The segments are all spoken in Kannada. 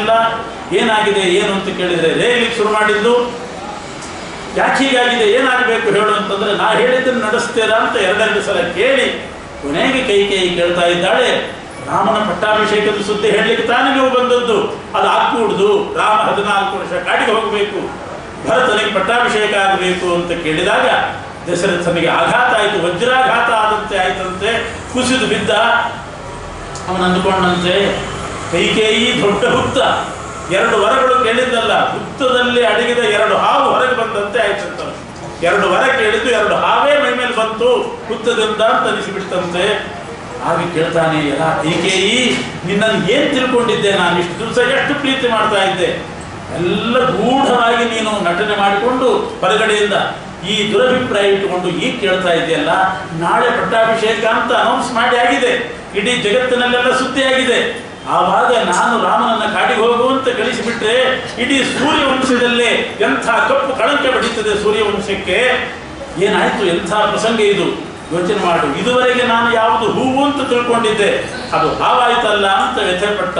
ಇಲ್ಲ. ಏನಾಗಿದೆ ಏನು ಅಂತ ಕೇಳಿದರೆ ರೇಗ್ಲಿಕ್ಕೆ ಶುರು ಮಾಡಿದ್ದು. ಯಾಕೆ ಹೀಗಾಗಿದೆ, ಏನಾಗಬೇಕು ಹೇಳು ಅಂತಂದ್ರೆ, ನಾ ಹೇಳಿದ್ದನ್ನು ನಡೆಸ್ತೀರಾ ಅಂತ ಎರಡೆರಡು ಸಲ ಕೇಳಿ ಕೊನೆಗೆ ಕೈಕೇಯಿ ಕೇಳ್ತಾ ಇದ್ದಾಳೆ, ರಾಮನ ಪಟ್ಟಾಭಿಷೇಕದ ಸುದ್ದಿ ಹೇಳಲಿಕ್ಕೆ ತಾನೇ ನೀವು ಬಂದದ್ದು, ಅದು ಆಗ್ಕೂಡ್ದು. ರಾಮ 14 ವರ್ಷ ಕಾಡಿಗೆ ಹೋಗಬೇಕು, ಭರತನಿಗೆ ಪಟ್ಟಾಭಿಷೇಕ ಆಗಬೇಕು ಅಂತ ಕೇಳಿದಾಗ ದಶರಥನಿಗೆ ಆಘಾತ ಆಯಿತು, ವಜ್ರಾಘಾತ ಆದಂತೆ ಆಯ್ತಂತೆ. ಕುಸಿದು ಬಿದ್ದ. ಅವನು ಅಂದುಕೊಂಡಂತೆ ಕೈಕೇಯಿ ದೊಡ್ಡ ಹುತ್ತ, 2 ವರಗಳು ಕೇಳಿದ್ದಲ್ಲ, ಹುತ್ತದಲ್ಲಿ ಅಡಗಿದ 2 ಹಾವು ಹೊರಗೆ ಬಂದಂತೆ ಆಯ್ತಂತ. 2 ವರ ಕೇಳಿದ್ದು 2 ಹಾವೇ ಮೈ ಮೇಲೆ ಬಂತು ಹುತ್ತದಿಂದ ಅಂತ ಅನಿಸಿಬಿಡ್ತಂತೆ. ಹಾಗೆ ಕೇಳ್ತಾನೆ, ಎಲ್ಲ ಕೈಕೇಯಿ ನಿನ್ನನ್ನು ಏನು ತಿಳ್ಕೊಂಡಿದ್ದೆ, ನಾನು ಇಷ್ಟು ದಿವಸ ಎಷ್ಟು ಪ್ರೀತಿ ಮಾಡ್ತಾ ಇದ್ದೆ, ಎಲ್ಲ ಗೂಢವಾಗಿ ನೀನು ನಟನೆ ಮಾಡಿಕೊಂಡು ಹೊರಗಡೆಯಿಂದ ಈ ದುರಭಿಪ್ರಾಯ ಇಟ್ಟುಕೊಂಡು ಈಗ ಕೇಳ್ತಾ ಇದೆಯಲ್ಲ, ನಾಳೆ ಪಟ್ಟಾಭಿಷೇಕ ಅಂತ ಅನೌನ್ಸ್ ಮಾಡಿ ಆಗಿದೆ, ಇಡೀ ಜಗತ್ತಿನಲ್ಲೆಲ್ಲ ಸುದ್ದಿ ಆಗಿದೆ. ಆವಾಗ ನಾನು ರಾಮನನ್ನ ಕಾಡಿಗೆ ಹೋಗುವಂತ ಕಳಿಸಿಬಿಟ್ರೆ ಇಡೀ ಸೂರ್ಯವಂಶದಲ್ಲೇ ಎಂಥ ಕಪ್ಪು ಕಳಂಕ ಬಡೀತದೆ ಸೂರ್ಯವಂಶಕ್ಕೆ. ಏನಾಯ್ತು, ಎಂಥ ಪ್ರಸಂಗ ಇದು, ಯೋಚನೆ ಮಾಡು. ಇದುವರೆಗೆ ನಾನು ಯಾವುದು ಹೂವು ಅಂತ ತಿಳ್ಕೊಂಡಿದ್ದೆ, ಅದು ಹಾವಾಯ್ತಲ್ಲ ಅಂತ ವ್ಯಥೆಪಟ್ಟ.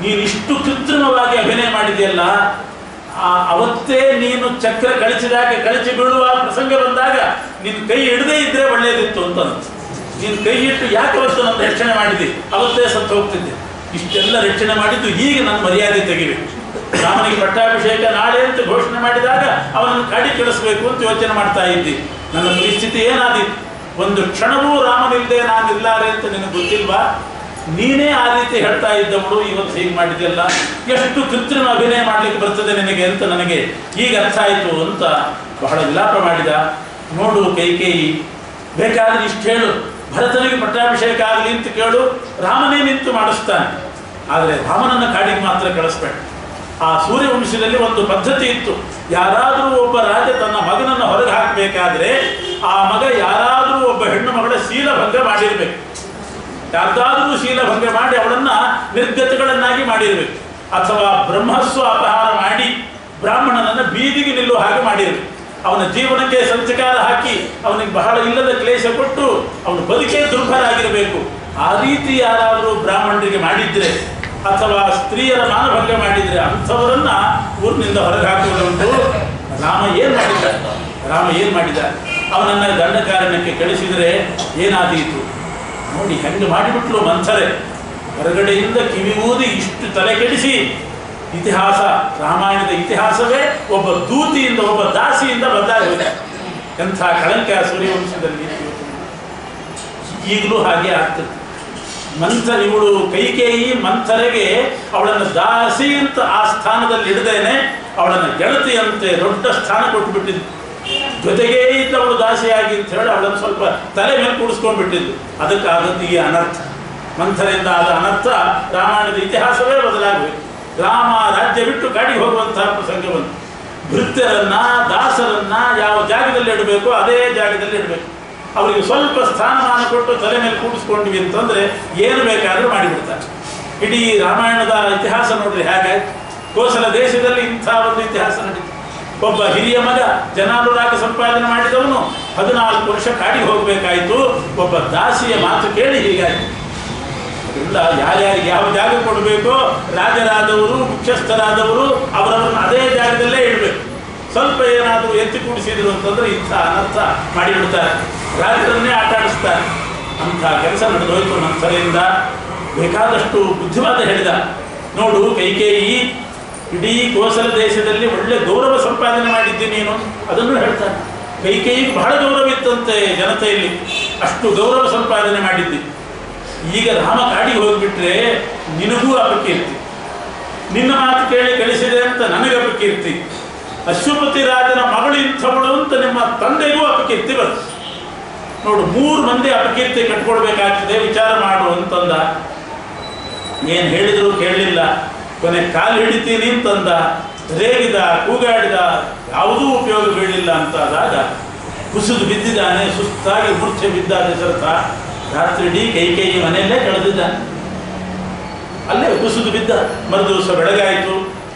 ನೀನು ಇಷ್ಟು ಕೃತ್ರಿಮವಾಗಿ ಅಭಿನಯ ಮಾಡಿದೆಯಲ್ಲ, ಅವತ್ತೇ ನೀನು ಚಕ್ರ ಕಳಿಸಿ ಬೀಳುವ ಪ್ರಸಂಗ ಬಂದಾಗ ನಿನ್ನ ಕೈ ಹಿಡದೇ ಇದ್ರೆ ಒಳ್ಳೇದಿತ್ತು ಅಂತ. ನೀನು ಕೈ ಇಟ್ಟು ಯಾಕೆ ಅವತ್ತು ನನ್ನ ರಕ್ಷಣೆ ಮಾಡಿದಿ, ಅವತ್ತೇ ಸತ್ತು ಹೋಗ್ತಿದ್ದೆ. ಇಷ್ಟೆಲ್ಲ ರಕ್ಷಣೆ ಮಾಡಿದ್ದು ಹೀಗೆ ನನ್ನ ಮರ್ಯಾದೆ ತೆಗಿಬೇಕು. ರಾಮನಿಗೆ ಪಟ್ಟಾಭಿಷೇಕ ನಾಳೆ ಅಂತ ಘೋಷಣೆ ಮಾಡಿದಾಗ ಅವನನ್ನು ಕಾಡಿ ಕೆಡಿಸ್ಬೇಕು ಅಂತ ಯೋಚನೆ ಮಾಡ್ತಾ ಇದ್ದಿ. ನನ್ನ ಪರಿಸ್ಥಿತಿ ಏನಾದಿತ್ತು, ಒಂದು ಕ್ಷಣವೂ ರಾಮನಿಲ್ಲದೆ ನಾನಿಲ್ಲಾರೆ ಅಂತ ನಿನಗೆ ಗೊತ್ತಿಲ್ವಾ? ನೀನೇ ಆ ರೀತಿ ಹೇಳ್ತಾ ಇದ್ದವಳು ಇವತ್ತು ಹೀಗೆ ಮಾಡಿದೆಯಲ್ಲ, ಎಷ್ಟು ಕೃತ್ರಿಮ ಅಭಿನಯ ಮಾಡಲಿಕ್ಕೆ ಬರ್ತದೆ ನಿನಗೆ ಅಂತ ನನಗೆ ಈಗ ಅರ್ಥ ಆಯಿತು ಅಂತ ಬಹಳ ವಿಲಾಪ ಮಾಡಿದ. ನೋಡು ಕೈಕೇಯಿ, ಬೇಕಾದ್ರೆ ಇಷ್ಟು ಹೇಳು, ಭರತನಿಗೆ ಪಟ್ಟಾಭಿಷೇಕ ಆಗಲಿ ಅಂತ ಕೇಳು, ರಾಮನೇ ನಿಂತು ಮಾಡಿಸ್ತಾನೆ. ಆದರೆ ರಾಮನನ್ನ ಕಾಡಿಗೆ ಮಾತ್ರ ಕಳಿಸ್ಬೇಡ. ಆ ಸೂರ್ಯವಂಶದಲ್ಲಿ ಒಂದು ಪದ್ಧತಿ ಇತ್ತು, ಯಾರಾದರೂ ಒಬ್ಬ ರಾಜ ತನ್ನ ಮಗನನ್ನು ಹೊರಗೆ ಹಾಕಬೇಕಾದ್ರೆ ಆ ಮಗ ಯಾರಾದರೂ ಒಬ್ಬ ಹೆಣ್ಣು ಮಗಳ ಶೀಲಭಂಗ ಮಾಡಿರ್ಬೇಕು, ಯಾರ್ದಾದ್ರೂ ಶೀಲಭಂಗ ಮಾಡಿ ಅವಳನ್ನ ನಿರ್ಗತಗಳನ್ನಾಗಿ ಮಾಡಿರ್ಬೇಕು, ಅಥವಾ ಬ್ರಹ್ಮಸ್ವ ಅಪಹಾರ ಮಾಡಿ ಬ್ರಾಹ್ಮಣನನ್ನು ಬೀದಿಗೆ ನಿಲ್ಲುವ ಹಾಗೆ ಮಾಡಿರ್ಬೇಕು. ಅವನ ಜೀವನಕ್ಕೆ ಸಂಚಕಾರ ಹಾಕಿ ಅವನಿಗೆ ಬಹಳ ಇಲ್ಲದ ಕ್ಲೇಶ ಕೊಟ್ಟು ಅವನು ಬದುಕೇ ದುರ್ಭರ ಆಗಿರಬೇಕು. ಆ ರೀತಿ ಯಾರಾದರೂ ಬ್ರಾಹ್ಮಣರಿಗೆ ಮಾಡಿದ್ರೆ ಅಥವಾ ಸ್ತ್ರೀಯರ ಮಾನಭಂಗ ಮಾಡಿದ್ರೆ ಅಂಥವರನ್ನ ಊರಿನಿಂದ ಹೊರಗೆ ಹಾಕುವುದುಂಟು. ರಾಮ ಏನು ಮಾಡಿದ, ಅವನನ್ನ ದಂಡಕಾರಣ್ಯಕ್ಕೆ ಕಳಿಸಿದರೆ ಏನಾದೀತು ನೋಡಿ. ಹೆಂಗೆ ಮಾಡಿಬಿಟ್ಲು ಮಂಥರೆ, ಹೊರಗಡೆಯಿಂದ ಕಿವಿ ಊದಿ ಇಷ್ಟು ತಲೆ ಕೆಡಿಸಿ ಇತಿಹಾಸ, ರಾಮಾಯಣದ ಇತಿಹಾಸವೇ ಒಬ್ಬ ದೂತಿಯಿಂದ, ಒಬ್ಬ ದಾಸಿಯಿಂದ ಬದಲಾಗಿದೆ. ಎಂಥ ಕಳಂಕ ಸೂರ್ಯವಂಶದಲ್ಲಿ. ಈಗಲೂ ಹಾಗೆ ಆಗ್ತದೆ. ಇವಳು ಕೈಕೇಯಿ ಮಂಥರೆಗೆ ಅವಳನ್ನು ದಾಸಿ ಅಂತ ಆ ಸ್ಥಾನದಲ್ಲಿ ಇಡದೇನೆ ಅವಳನ್ನು ಗೆಳತಿಯಂತೆ ದೊಡ್ಡ ಸ್ಥಾನ ಕೊಟ್ಟುಬಿಟ್ಟಿದ್ದು. ಜೊತೆಗೇ ಇದ್ದವಳು ದಾಸಿಯಾಗಿ ಅಂತ ಹೇಳಿ ಅವಳನ್ನು ಸ್ವಲ್ಪ ತಲೆ ಮೇಲೆ ಕೂಡಿಸ್ಕೊಂಡ್ಬಿಟ್ಟಿದ್ದು. ಅದಕ್ಕಾದದ್ದು ಈ ಅನರ್ಥ, ಮಂಥರೆಯಿಂದ ಆದ ಅನರ್ಥ. ರಾಮಾಯಣದ ಇತಿಹಾಸವೇ ಬದಲಾಗಬೇಕು. ರಾಮ ರಾಜ್ಯ ಬಿಟ್ಟು ಕಾಡಿಗೆ ಹೋಗುವಂತಹ ಪ್ರಸಂಗ ಬಂತು. ಭೃತ್ಯರನ್ನ, ದಾಸರನ್ನ ಯಾವ ಜಾಗದಲ್ಲಿ ಇಡಬೇಕು ಅದೇ ಜಾಗದಲ್ಲಿ ಇಡಬೇಕು. ಅವರಿಗೆ ಸ್ವಲ್ಪ ಸ್ಥಾನಮಾನ ಕೊಟ್ಟು ತಲೆ ಮೇಲೆ ಕೂಡಿಸ್ಕೊಂಡ್ವಿ ಅಂತಂದ್ರೆ ಏನು ಬೇಕಾದರೂ ಮಾಡಿಬಿಡ್ತಾರೆ. ಇಡೀ ರಾಮಾಯಣದ ಇತಿಹಾಸ ನೋಡ್ರಿ ಹೇಗೆ. ಕೋಸಲ ದೇಶದಲ್ಲಿ ಇಂಥ ಒಂದು ಇತಿಹಾಸ ನಡೀತು. ಒಬ್ಬ ಹಿರಿಯ ಮಗ ಜನಾನುರಾಗ ಸಂಪಾದನೆ ಮಾಡಿದವನು 14 ವರ್ಷ ಕಾಡಿಗೆ ಹೋಗಬೇಕಾಯಿತು. ಒಬ್ಬ ದಾಸಿಯ ಮಾತು ಕೇಳಿ ಹೀಗಾಯಿತು. ಅದರಿಂದ ಯಾರ್ಯಾರಿಗೆ ಯಾವ ಜಾಗ ಕೊಡಬೇಕೋ ರಾಜರಾದವರು, ಮುಖ್ಯಸ್ಥರಾದವರು ಅವರವರನ್ನು ಅದೇ ಜಾಗದಲ್ಲೇ ಇಡಬೇಕು. ಸ್ವಲ್ಪ ಏನಾದರೂ ಎತ್ತಿ ಕೂಡಿಸಿದ್ರು ಅಂತಂದ್ರೆ ಇಂಥ ಅನರ್ಥ ಮಾಡಿಬಿಡ್ತಾರೆ, ರಾಜರನ್ನೇ ಆಟ ಆಡಿಸ್ತಾರೆ. ಅಂಥ ಕೆಲಸ ನಡೆದೋಯ್ತು ಮಂಥರೆಯಿಂದ. ಬೇಕಾದಷ್ಟು ಬುದ್ಧಿವಾದ ಹೇಳಿದ. ನೋಡು ಕೈಕೇಯಿ, ಇಡೀ ಕೋಸಲ ದೇಶದಲ್ಲಿ ಒಳ್ಳೆ ಗೌರವ ಸಂಪಾದನೆ ಮಾಡಿದ್ದಿ ನೀನು, ಅದನ್ನು ಹೇಳ್ತಾನೆ. ಕೈಕೇಯಿಗೆ ಬಹಳ ಗೌರವ ಇತ್ತಂತೆ ಜನತೆಯಲ್ಲಿ, ಅಷ್ಟು ಗೌರವ ಸಂಪಾದನೆ ಮಾಡಿದ್ದಿ. ಈಗ ರಾಮ ಕಾಡಿಗೆ ಹೋಗ್ಬಿಟ್ರೆ ನಿನಗೂ ಅಪಕೀರ್ತಿ, ನಿನ್ನ ಮಾತು ಕೇಳಿ ಕಳಿಸಿದೆ ಅಂತ ನನಗೆ ಅಪಕೀರ್ತಿ, ಅಶ್ವಪತಿ ರಾಜನ ಮಗಳು ಇಂಥವಳು ಅಂತ ನಿಮ್ಮ ತಂದೆಗೂ ಅಪಕೀರ್ತಿ ಬರ್ತದೆ. ನೋಡು 3 ಮಂದಿ ಅಪಕೀರ್ತಿ ಕಟ್ಕೊಳ್ಬೇಕಾಗ್ತದೆ, ವಿಚಾರ ಮಾಡು ಅಂತಂದ. ಏನು ಹೇಳಿದ್ರು ಕೇಳಲಿಲ್ಲ. ಕೊನೆ ಕಾಲು ಹಿಡಿತೀನಿ ಅಂತಂದ, ರೇಗಿದ, ಕೂಗಾಡಿದ, ಯಾವುದೂ ಉಪಯೋಗ ಬೀಳಲಿಲ್ಲ ಅಂತಾದಾಗ ಕುಸಿದು ಬಿದ್ದಿದ್ದಾನೆ. ಸುಸ್ತಾಗಿ ಮೂರ್ಛೆ ಬಿದ್ದ ದಶರಥ. ರಾತ್ರಿ ಇಡೀ ಕೈಕೇಯಿ ಮನೆಯಲ್ಲೇ ಕಳೆದಿದ್ದಾನೆ, ಅಲ್ಲೇ ಕುಸಿದು ಬಿದ್ದ. ಮರುದಿವಸ ಬೆಳಗಾಯಿತು.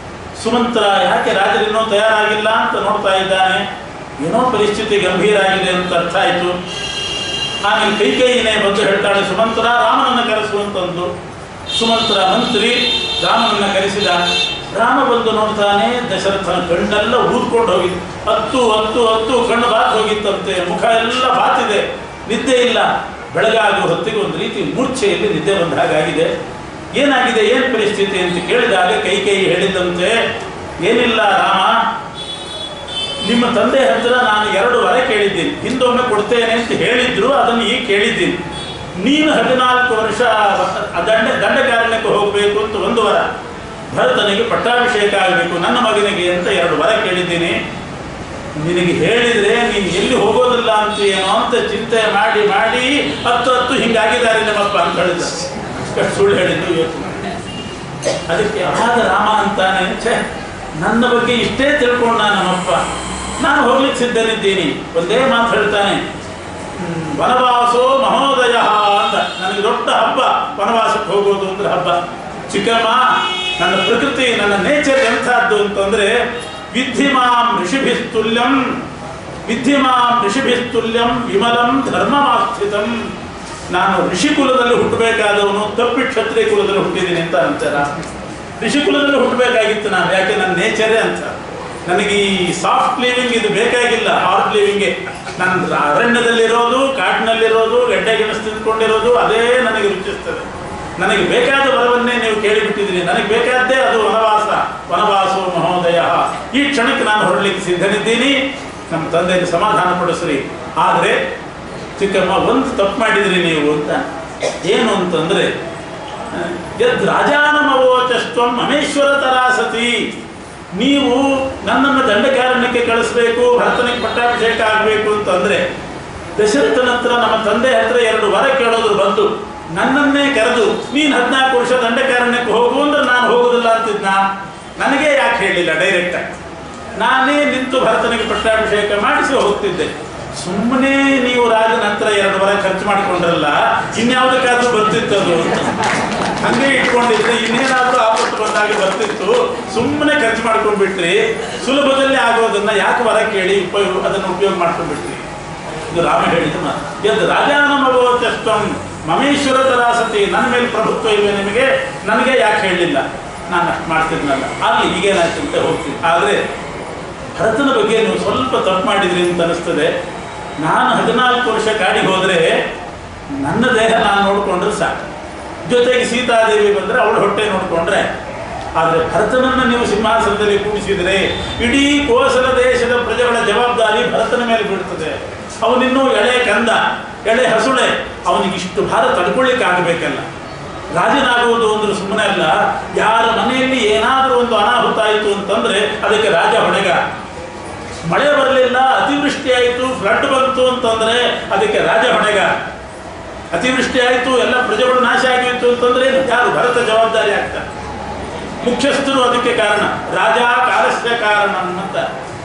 ಸುಮಂತ್ರ ಯಾಕೆ ರಾಜರಿನ್ನೂ ತಯಾರಾಗಿಲ್ಲ ಅಂತ ನೋಡ್ತಾ ಇದ್ದಾನೆ. ಏನೋ ಪರಿಸ್ಥಿತಿ ಗಂಭೀರ ಆಗಿದೆ ಅಂತ ಅರ್ಥ ಆಯಿತು. ಆಮೇಲೆ ಕೈಕೇಯಿನೇ ಬಂದು ಹೇಳ್ತಾಳೆ, ಸುಮಂತ್ರ ರಾಮನನ್ನು ಕರೆಸುವಂತಂದು. ಸುಮಂತ್ರ ಮಂತ್ರಿ ರಾಮನನ್ನು ಕರೆಸಿದ. ರಾಮ ಬಂದು ನೋಡ್ತಾನೆ, ದಶರಥನ ಕಣ್ಣೆಲ್ಲ ಊದ್ಕೊಂಡು ಹೋಗಿತ್ತು. ಹತ್ತು ಕಣ್ಣು ಬಾತ್ ಹೋಗಿತ್ತಂತೆ, ಮುಖ ಎಲ್ಲ ಬಾತಿದೆ, ನಿದ್ದೆ ಇಲ್ಲ. ಬೆಳಗಾಗುವ ಹೊತ್ತಿಗೆ ಒಂದು ರೀತಿ ಮೂರ್ಛೆಯಲ್ಲಿ ನಿದ್ದೆ ಬಂದ ಹಾಗಾಗಿದೆ. ಏನಾಗಿದೆ, ಏನು ಪರಿಸ್ಥಿತಿ ಅಂತ ಕೇಳಿದಾಗ ಕೈಕೇಯಿ ಹೇಳಿದಂತೆ, ಏನಿಲ್ಲ ರಾಮ, ನಿಮ್ಮ ತಂದೆ ಹತ್ತಿರ ನಾನು 2 ವರ ಕೇಳಿದ್ದೀನಿ, ಹಿಂದೊಮ್ಮೆ ಕೊಡ್ತೇನೆ ಅಂತ ಹೇಳಿದ್ರು, ಅದನ್ನು ಈಗ ಕೇಳಿದ್ದೀನಿ. ನೀನು 14 ವರ್ಷ ದಂಡಕಾರಣ್ಯಕ್ಕೆ ಹೋಗಬೇಕು ಅಂತ 1 ವರ, ಭರತನಿಗೆ ಪಟ್ಟಾಭಿಷೇಕ ಆಗಬೇಕು ನನ್ನ ಮಗನಿಗೆ ಅಂತ 2 ವರ ಕೇಳಿದ್ದೀನಿ. ನಿನಗೆ ಹೇಳಿದರೆ ನೀನು ಎಲ್ಲಿ ಹೋಗೋದಿಲ್ಲ ಅಂತ ಏನೋ ಅಂತ ಚಿಂತೆ ಮಾಡಿ 10 ಹಿಂಗಾಗಿದ್ದಾರೆ ನಿಮ್ಮಪ್ಪ ಅಂತ ಹೇಳಿದ. ಎಷ್ಟು ಸುಳ್ಳು ಹೇಳಿದ್ದು ಇವತ್ತು. ಅದಕ್ಕೆ ಆಗ ರಾಮ ಅಂತಾನೆ, ನನ್ನ ಬಗ್ಗೆ ಇಷ್ಟೇ ತಿಳ್ಕೊಂಡ ನಮ್ಮಪ್ಪ, ನಾನು ಹೋಗ್ಲಿಕ್ಕೆ ಸಿದ್ಧನಿದ್ದೀನಿ. ಒಂದೇ ಮಾತು ಹೇಳ್ತಾನೆ, ವನವಾಸೋ ಮಹೋದಯ ಅಂತ. ನನಗೆ ದೊಡ್ಡ ಹಬ್ಬ ವನವಾಸಕ್ಕೆ ಹೋಗೋದು ಅಂದ್ರೆ ಹಬ್ಬ. ಚಿಕ್ಕಮ್ಮ, ನನ್ನ ಪ್ರಕೃತಿ, ನನ್ನ ನೇಚರ್ ಎಂಥದ್ದು ಅಂತಂದ್ರೆ, ವಿದ್ಧಿಮಾಂ ಋಷಿಭಿಸ್ತುಲ್ಯಂ ವಿಮಲಂ ಧರ್ಮಮಾಸ್ಥಿತಂ. ನಾನು ಋಷಿಕುಲದಲ್ಲಿ ಹುಟ್ಟಬೇಕಾದವನು, ತಪ್ಪಿ ಕ್ಷತ್ರಿಯ ಕುಲದಲ್ಲಿ ಹುಟ್ಟಿದ್ದೀನಿ ಅಂತ ಅಂತಾರ. ಋಷಿಕುಲದಲ್ಲಿ ಹುಟ್ಟಬೇಕಾಗಿತ್ತು ನಾನು, ಯಾಕೆ ನನ್ನ ನೇಚರೇ ಅಂತ. ನನಗೆ ಈ ಸಾಫ್ಟ್ ಲಿವಿಂಗ್ ಇದು ಬೇಕಾಗಿಲ್ಲ, ಹಾರ್ಡ್ ಲಿವಿಂಗ್ಗೆ. ನಾನು ಅರಣ್ಯದಲ್ಲಿರೋದು, ಕಾಡಿನಲ್ಲಿರೋದು, ಗೆಡ್ಡೆ ಗೆಣಸು ತಿಂದ್ಕೊಂಡಿರೋದು, ಅದೇ ನನಗೆ ರುಚಿಸ್ತದೆ. ನನಗೆ ಬೇಕಾದ ವರವನ್ನೇ ನೀವು ಕೇಳಿಬಿಟ್ಟಿದ್ದೀರಿ. ನನಗೆ ಬೇಕಾದ್ದೇ ಅದು ವನವಾಸೋ ಮಹೋದಯ. ಈ ಕ್ಷಣಕ್ಕೆ ನಾನು ಹೊರಡಲಿಕ್ಕೆ ಸಿದ್ಧನಿದ್ದೀನಿ. ನಮ್ಮ ತಂದೆಗೆ ಸಮಾಧಾನ ಪಡಿಸ್ರಿ. ಆದರೆ ಚಿಕ್ಕಮ್ಮ, ಒಂದು ತಪ್ಪು ಮಾಡಿದ್ರಿ ನೀವು ಅಂತ. ಏನು ಅಂತಂದ್ರೆ, ಯದ್ ರಾಜಾನಮವೋಚಸ್ತ್ವಂ ಅಮೇಶ್ವರ ತರಾಸತಿ. ನೀವು ನನ್ನನ್ನು ದಂಡಕಾರಣ್ಯಕ್ಕೆ ಕಳಿಸ್ಬೇಕು, ಭರತನಿಗೆ ಪಟ್ಟಾಭಿಷೇಕ ಆಗಬೇಕು ಅಂತಂದ್ರೆ, ದಶರಥನ ಹತ್ರ ನಮ್ಮ ತಂದೆ ಹತ್ರ 2 ವರ ಕೇಳೋದ್ರು ಬಂದು ನನ್ನನ್ನೇ ಕರೆದು ನೀನು 14 ವರ್ಷ ದಂಡಕಾರಣ್ಯಕ್ಕೆ ಹೋಗು ಅಂದ್ರೆ ನಾನು ಹೋಗುದಿಲ್ಲ ಅಂತಿದ್ನ. ನನಗೆ ಯಾಕೆ ಹೇಳಿಲ್ಲ ಡೈರೆಕ್ಟ್ ಆಗಿ? ನಾನೇ ನಿಂತು ಭರತನಿಗೆ ಪಟ್ಟಾಭಿಷೇಕ ಮಾಡಿಸಿ ಹೋಗ್ತಿದ್ದೆ. ಸುಮ್ಮನೆ ನೀವು ರಾಜ ನಂತರ 2 ವರ ಖರ್ಚು ಮಾಡಿಕೊಂಡ್ರಲ್ಲ, ಇನ್ಯಾವುದಕ್ಕಾದ್ರೂ ಬರ್ತಿತ್ತು ಅದು ಅಂತ ಹಂಗೆ ಇಟ್ಕೊಂಡಿದ್ರೆ ಇನ್ನೇನಾದ್ರೂ ಆಪತ್ತು ಬಂದಾಗ ಬರ್ತಿತ್ತು. ಸುಮ್ಮನೆ ಖರ್ಚು ಮಾಡ್ಕೊಂಡ್ಬಿಟ್ರಿ, ಸುಲಭದಲ್ಲಿ ಆಗೋದನ್ನ ಯಾಕೆ ವರ ಕೇಳಿ ಅದನ್ನು ಉಪಯೋಗ ಮಾಡ್ಕೊಂಡ್ಬಿಟ್ರಿ? ಇದು ರಾಮ ಹೇಳಿದ ಮಾತು. ಯದ್ ರಾಜಾನಮವೋಚಸ್ತ್ವಂ ಮಮೇಶ್ವರ ತರಾಸತಿ. ನನ್ನ ಮೇಲೆ ಪ್ರಭುತ್ವ ಇವೆ ನಿಮಗೆ, ನನಗೆ ಯಾಕೆ ಹೇಳಲಿಲ್ಲ? ನಾನು ಅಷ್ಟು ಮಾಡ್ತಿದ್ನಲ್ಲ. ಅಲ್ಲಿ ಈಗೇನಾಯ್ತು ಅಂತ ಹೋಗ್ತೀನಿ. ಆದರೆ ಭರತನ ಬಗ್ಗೆ ನೀವು ಸ್ವಲ್ಪ ತಪ್ಪು ಮಾಡಿದ್ರಿ ಅಂತ ಅನಿಸ್ತದೆ. ನಾನು 14 ವರ್ಷ ಕಾಡಿಗೆ ಹೋದರೆ ನನ್ನ ದೇಹ ನಾನು ನೋಡಿಕೊಂಡ್ರೆ ಸಾಕು, ಜೊತೆಗೆ ಸೀತಾದೇವಿ ಬಂದರೆ ಅವಳ ಹೊಟ್ಟೆ ನೋಡಿಕೊಂಡ್ರೆ. ಆದರೆ ಭರತನನ್ನು ನೀವು ಸಿಂಹಾಸನದಲ್ಲಿ ಕೂಡಿಸಿದರೆ ಇಡೀ ಕೋಸಲ ದೇಶದ ಪ್ರಜೆಗಳ ಜವಾಬ್ದಾರಿ ಭರತನ ಮೇಲೆ ಬೀಳ್ತದೆ. ಅವನಿನ್ನೂ ಎಳೆ ಕಂದ, ಎಳೆ ಹಸುಳೆ, ಅವನಿಗೆ ಇಷ್ಟು ಭಾರ ತಡ್ಕೊಳ್ಳಿಕ್ಕೆ ಆಗಬೇಕಲ್ಲ. ರಾಜನಾಗುವುದು ಅಂದ್ರೆ ಸುಮ್ಮನೆ ಅಲ್ಲ. ಯಾರ ಮನೆಯಲ್ಲಿ ಏನಾದರೂ ಒಂದು ಅನಾಹುತ ಆಯಿತು ಅಂತಂದ್ರೆ ಅದಕ್ಕೆ ರಾಜ ಹೊಣೆಗ. ಮಳೆ ಬರಲಿಲ್ಲ, ಅತಿವೃಷ್ಟಿ ಆಯಿತು, ಫ್ಲಡ್ ಬಂತು ಅಂತಂದ್ರೆ ಅದಕ್ಕೆ ರಾಜ ಹೊಣೆಗ. ಅತಿವೃಷ್ಟಿ ಆಯಿತು, ಎಲ್ಲ ಪ್ರಜೆಗಳು ನಾಶ ಆಗಿತ್ತು ಅಂತಂದ್ರೆ ಯಾರು? ಭರತ ಜವಾಬ್ದಾರಿ ಆಗ್ತಾರೆ. ಮುಖ್ಯಸ್ಥರು ಅದಕ್ಕೆ ಕಾರಣ. ರಾಜ ಕಾಲಸ್ಯ ಕಾರಣಂ ಅಂತ.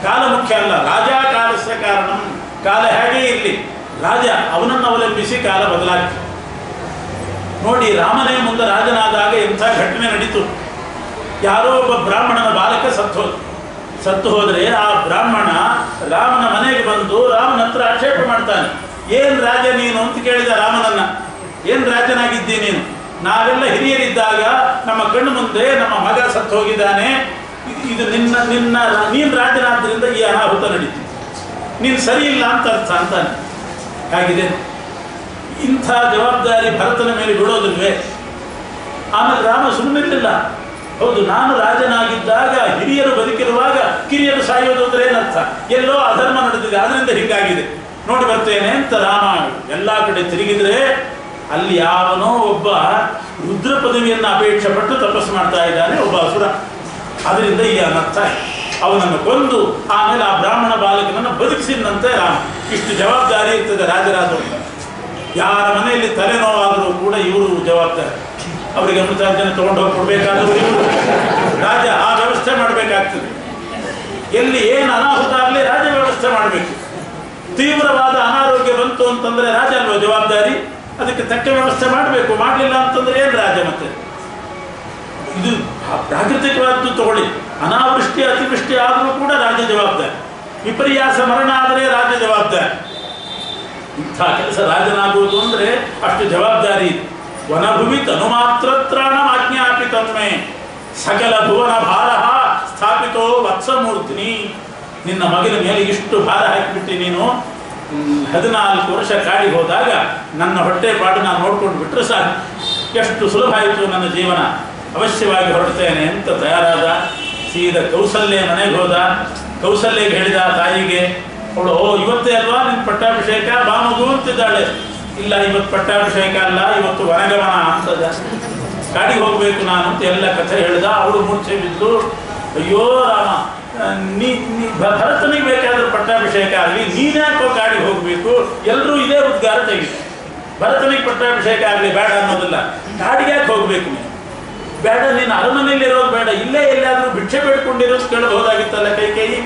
ಕಾಲ ಮುಖ್ಯ ಅಲ್ಲ, ರಾಜ ಕಾಲಸ್ಯ ಕಾರಣಂ. ಕಾಲ ಹೇಗೆ ಇರಲಿ, ರಾಜ ಅವನನ್ನು ಅವಲಂಬಿಸಿ ಕಾಲ ಬದಲಾಗ್ತದೆ. ನೋಡಿ, ರಾಮನೇ ಮುಂದೆ ರಾಜನಾದಾಗ ಎಂಥ ಘಟನೆ ನಡೀತು. ಯಾರೋ ಒಬ್ಬ ಬ್ರಾಹ್ಮಣನ ಬಾಲಕ ಸತ್ತು ಹೋದರೆ ಆ ಬ್ರಾಹ್ಮಣ ರಾಮನ ಮನೆಗೆ ಬಂದು ರಾಮನ ಹತ್ರ ಆಕ್ಷೇಪ ಮಾಡ್ತಾನೆ. ಏನ್ ರಾಜ ನೀನು ಅಂತ ಕೇಳಿದ ರಾಮನನ್ನ. ಏನ್ ರಾಜನಾಗಿದ್ದಿ ನೀನು? ನಾವೆಲ್ಲ ಹಿರಿಯರಿದ್ದಾಗ ನಮ್ಮ ಕಣ್ಣು ಮುಂದೆ ನಮ್ಮ ಮಗ ಸತ್ತು ಹೋಗಿದ್ದಾನೆ, ಇದು ನೀನು ರಾಜನಾದ್ರಿಂದ ಈ ಅನಾಹುತ ನಡೀತು, ನೀನು ಸರಿ ಇಲ್ಲ ಅಂತ ಅರ್ಥ ಅಂತಾನೆ. ಹಾಗಿದೆ ಇಂಥ ಜವಾಬ್ದಾರಿ ಭರತನ ಮೇಲೆ ಬಿಡೋದಿಲ್ವೇ? ಆಮೇಲೆ ರಾಮ ಸುಮ್ಮನಿರಲಿಲ್ಲ. ಹೌದು, ನಾನು ರಾಜನಾಗಿದ್ದಾಗ ಹಿರಿಯರು ಬದುಕಿರುವಾಗ ಕಿರಿಯರು ಸಾಯೋದು ಅಂದ್ರೆ ಏನರ್ಥ? ಎಲ್ಲೋ ಅಧರ್ಮ ನಡೆದಿದೆ, ಅದರಿಂದ ಹೀಗಾಗಿದೆ, ನೋಡಿ ಬರ್ತೇನೆ ಅಂತ ರಾಮ ಎಲ್ಲ ಕಡೆ ತಿರುಗಿದ್ರೆ ಅಲ್ಲಿ ಯಾವನೋ ಒಬ್ಬ ರುದ್ರ ಪದವಿಯನ್ನು ಅಪೇಕ್ಷೆ ಪಟ್ಟು ತಪಸ್ಸು ಮಾಡ್ತಾ ಇದ್ದಾನೆ, ಒಬ್ಬ ಅಸುರ. ಅದರಿಂದ ಈ ಅನರ್ಥ. ಅವನನ್ನು ಕೊಂದು ಆಮೇಲೆ ಆ ಬ್ರಾಹ್ಮಣ ಬಾಲಕನನ್ನು ಬದುಕಿಸಿದಂತೆ ರಾಮ. ಇಷ್ಟು ಜವಾಬ್ದಾರಿ ಇರ್ತದೆ ರಾಜರಾದವರಿಗೆ. ಯಾರ ಮನೆಯಲ್ಲಿ ತಲೆನೋವಾದರೂ ಕೂಡ ಇವರು ಜವಾಬ್ದಾರಿ. ಅವರಿಗೆ ಅಮೃತಾರ್ಜನೆ ತಗೊಂಡು ಹೋಗಿ ಕೊಡಬೇಕಾದರೂ ಇವರು ರಾಜ ಆ ವ್ಯವಸ್ಥೆ ಮಾಡಬೇಕಾಗ್ತದೆ. ಎಲ್ಲಿ ಏನು ಅನಾಹುತ ಆಗಲಿ ರಾಜ ವ್ಯವಸ್ಥೆ ಮಾಡಬೇಕು. ತೀವ್ರವಾದ ಅನಾರೋಗ್ಯ ಬಂತು ಅಂತಂದ್ರೆ ರಾಜ ಅಲ್ವ ಜವಾಬ್ದಾರಿ, ಅದಕ್ಕೆ ತಕ್ಕ ವ್ಯವಸ್ಥೆ ಮಾಡಬೇಕು. ಮಾಡಲಿಲ್ಲ ಅಂತಂದ್ರೆ ಏನು ರಾಜ? ಮತ್ತೆ ಇದು ಪ್ರಾಕೃತಿಕವಾದ್ದು ತಗೊಳ್ಳಿ. ಅನಾವೃಷ್ಟಿ ಅತಿವೃಷ್ಟಿ ಆದರೂ ಕೂಡ ರಾಜ ಜವಾಬ್ದಾರಿ. ವಿಪರ್ಯಾಸ ಮರಣ ಆದರೆ ರಾಜ ಜವಾಬ್ದಾರಿ. ಇಂಥ ಕೆಲಸ ರಾಜನಾಗುವುದು ಅಂದ್ರೆ ಅಷ್ಟು ಜವಾಬ್ದಾರಿ. ವನಭುವಿ ತನುಮಾತ್ರ ತ್ರಾಣ ಆಜ್ಞಾಪಿತಮ್ಮೆ. ಸಕಲ ಭುವನ ಭಾರ ಸ್ಥಾಪಿತೋ ವತ್ಸಮೂರ್ಧಿನಿ. ನಿನ್ನ ಮಗನ ಮೇಲೆ ಇಷ್ಟು ಭಾರ ಹಾಕಿಬಿಟ್ಟು ನೀನು 14 ವರ್ಷ ಕಾಡಿಗೆ ಹೋದಾಗ ನನ್ನ ಹೊಟ್ಟೆ ಪಾಡು ನಾನು ನೋಡ್ಕೊಂಡು ಬಿಟ್ಟರೆ ಸಾಕು, ಎಷ್ಟು ಸುಲಭ ಆಯಿತು ನನ್ನ ಜೀವನ, ಅವಶ್ಯವಾಗಿ ಹೊರಡ್ತೇನೆ ಅಂತ ತಯಾರಾದ. ಸೀದ ಕೌಸಲ್ಯ ಮನೆಗೆ ಹೋದ. ಕೌಸಲ್ಯಗೆ ಹೇಳಿದ ತಾಯಿಗೆ, ಅವಳು ಇವತ್ತೇ ಅಲ್ವಾ ನಿನ್ನ ಪಟ್ಟಾಭಿಷೇಕ, ಬಾ ಮಗು ಅಂತಿದ್ದಾಳೆ. ಇಲ್ಲ, ಇವತ್ತು ಪಟ್ಟಾಭಿಷೇಕ ಅಲ್ಲ, ಇವತ್ತು ವನಗಮನ ಅಂತದ, ಕಾಡಿಗೆ ಹೋಗಬೇಕು ನಾನು ಅಂತ ಎಲ್ಲ ಕಥೆ ಹೇಳಿದ. ಅವಳು ಮೂರ್ಛೆ ಬಿದ್ದು, ಅಯ್ಯೋ ರಾಮ, ಭರತನಿಗೆ ಬೇಕಾದ್ರೆ ಪಟ್ಟಾಭಿಷೇಕ ಆಗಲಿ, ನೀನ್ಯಾಕೋ ಕಾಡಿಗೆ ಹೋಗಬೇಕು, ಎಲ್ಲರೂ ಇದೇ ಉದ್ಗಾರ ತೆಗಿತು. ಭರತನಿಗೆ ಪಟ್ಟಾಭಿಷೇಕ ಆಗಲಿ ಬೇಡ ಅನ್ನೋದಿಲ್ಲ, ಕಾಡಿಗೆ ಯಾಕೆ ಹೋಗಬೇಕು ನೀನು? ಬೇಡ, ನೀನು ಅರಮನೆಯಲ್ಲಿರೋದು ಬೇಡ, ಇಲ್ಲೇ ಎಲ್ಲಾದರೂ ಭಿಕ್ಷೆ ಬೇಡ್ಕೊಂಡಿರೋದು ಕೇಳೋದು ಹೋದಾಗಿತ್ತಲ್ಲ ಕೈಕೇಯಿ,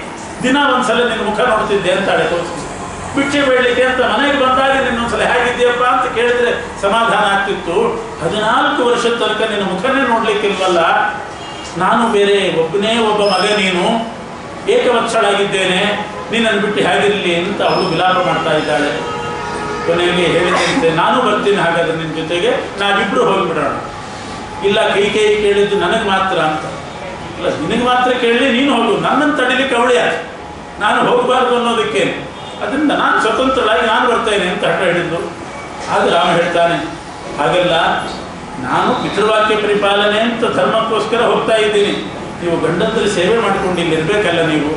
ದಿನ ಒಂದ್ಸಲ ನಿನ್ನ ಮುಖ ನೋಡ್ತಿದ್ದೆ ಅಂತಾಳೆ ತೋರಿಸ್ತೀನಿ. ಭಿಕ್ಷೆ ಬೇಡಲಿಕ್ಕೆ ಅಂತ ಮನೆಗೆ ಬಂದಾಗ ನಿನ್ನೊಂದ್ಸಲ ಹೇಗಿದ್ದೀಯಪ್ಪ ಅಂತ ಕೇಳಿದ್ರೆ ಸಮಾಧಾನ ಆಗ್ತಿತ್ತು. 14 ವರ್ಷದ ತನಕ ನಿನ್ನ ಮುಖನೇ ನೋಡ್ಲಿಕ್ಕಿಲ್ವಲ್ಲ, ನಾನು ಬೇರೆ ಒಬ್ಬನೇ ಒಬ್ಬ ಮಗ, ನೀನು ಏಕವತ್ಸಳಾಗಿದ್ದೇನೆ, ನಿನ್ನನ್ನು ಬಿಟ್ಟು ಹೇಗಿರಲಿ ಅಂತ ಅವಳು ವಿಲಾಪ ಮಾಡ್ತಾ ಇದ್ದಾಳೆ. ಕೊನೆಗೆ ಹೇಳಿದಂತೆ, ನಾನು ಬರ್ತೀನಿ ಹಾಗಾದ್ರೆ ನಿನ್ನ ಜೊತೆಗೆ, ನಾವಿಬ್ಬರು ಹೋಗಿಬಿಡೋಣ. ಇಲ್ಲ, ಕೈಕೇಯಿ ಕೇಳಿದ್ದು ನನಗೆ ಮಾತ್ರ ಅಂತ. ಇಲ್ಲ, ನಿನಗೆ ಮಾತ್ರ ಕೇಳಿ ನೀನು ಹೋಗು, ನನ್ನನ್ನು ತಡಿಲಿಕ್ಕೆ ಅವಳು ಯಾರು, ನಾನು ಹೋಗಬಾರ್ದು ಅನ್ನೋದಕ್ಕೆ, ಅದರಿಂದ ನಾನು ಸ್ವತಂತ್ರರಾಗಿ ನಾನು ಬರ್ತೇನೆ ಅಂತ ಹಠ ಹಿಡಿದ್ದು. ಆಗ ರಾಮ ಹೇಳ್ತಾನೆ, ಹಾಗಲ್ಲ, ನಾನು ಪಿತೃವಾಕ್ಯ ಪರಿಪಾಲನೆ ಅಂತ ಧರ್ಮಕ್ಕೋಸ್ಕರ ಹೋಗ್ತಾ ಇದ್ದೀನಿ, ನೀವು ಗಂಡಂದಲ್ಲಿ ಸೇವೆ ಮಾಡಿಕೊಂಡು ಇಲ್ಲಿ ಇರಬೇಕಲ್ಲ, ನೀವು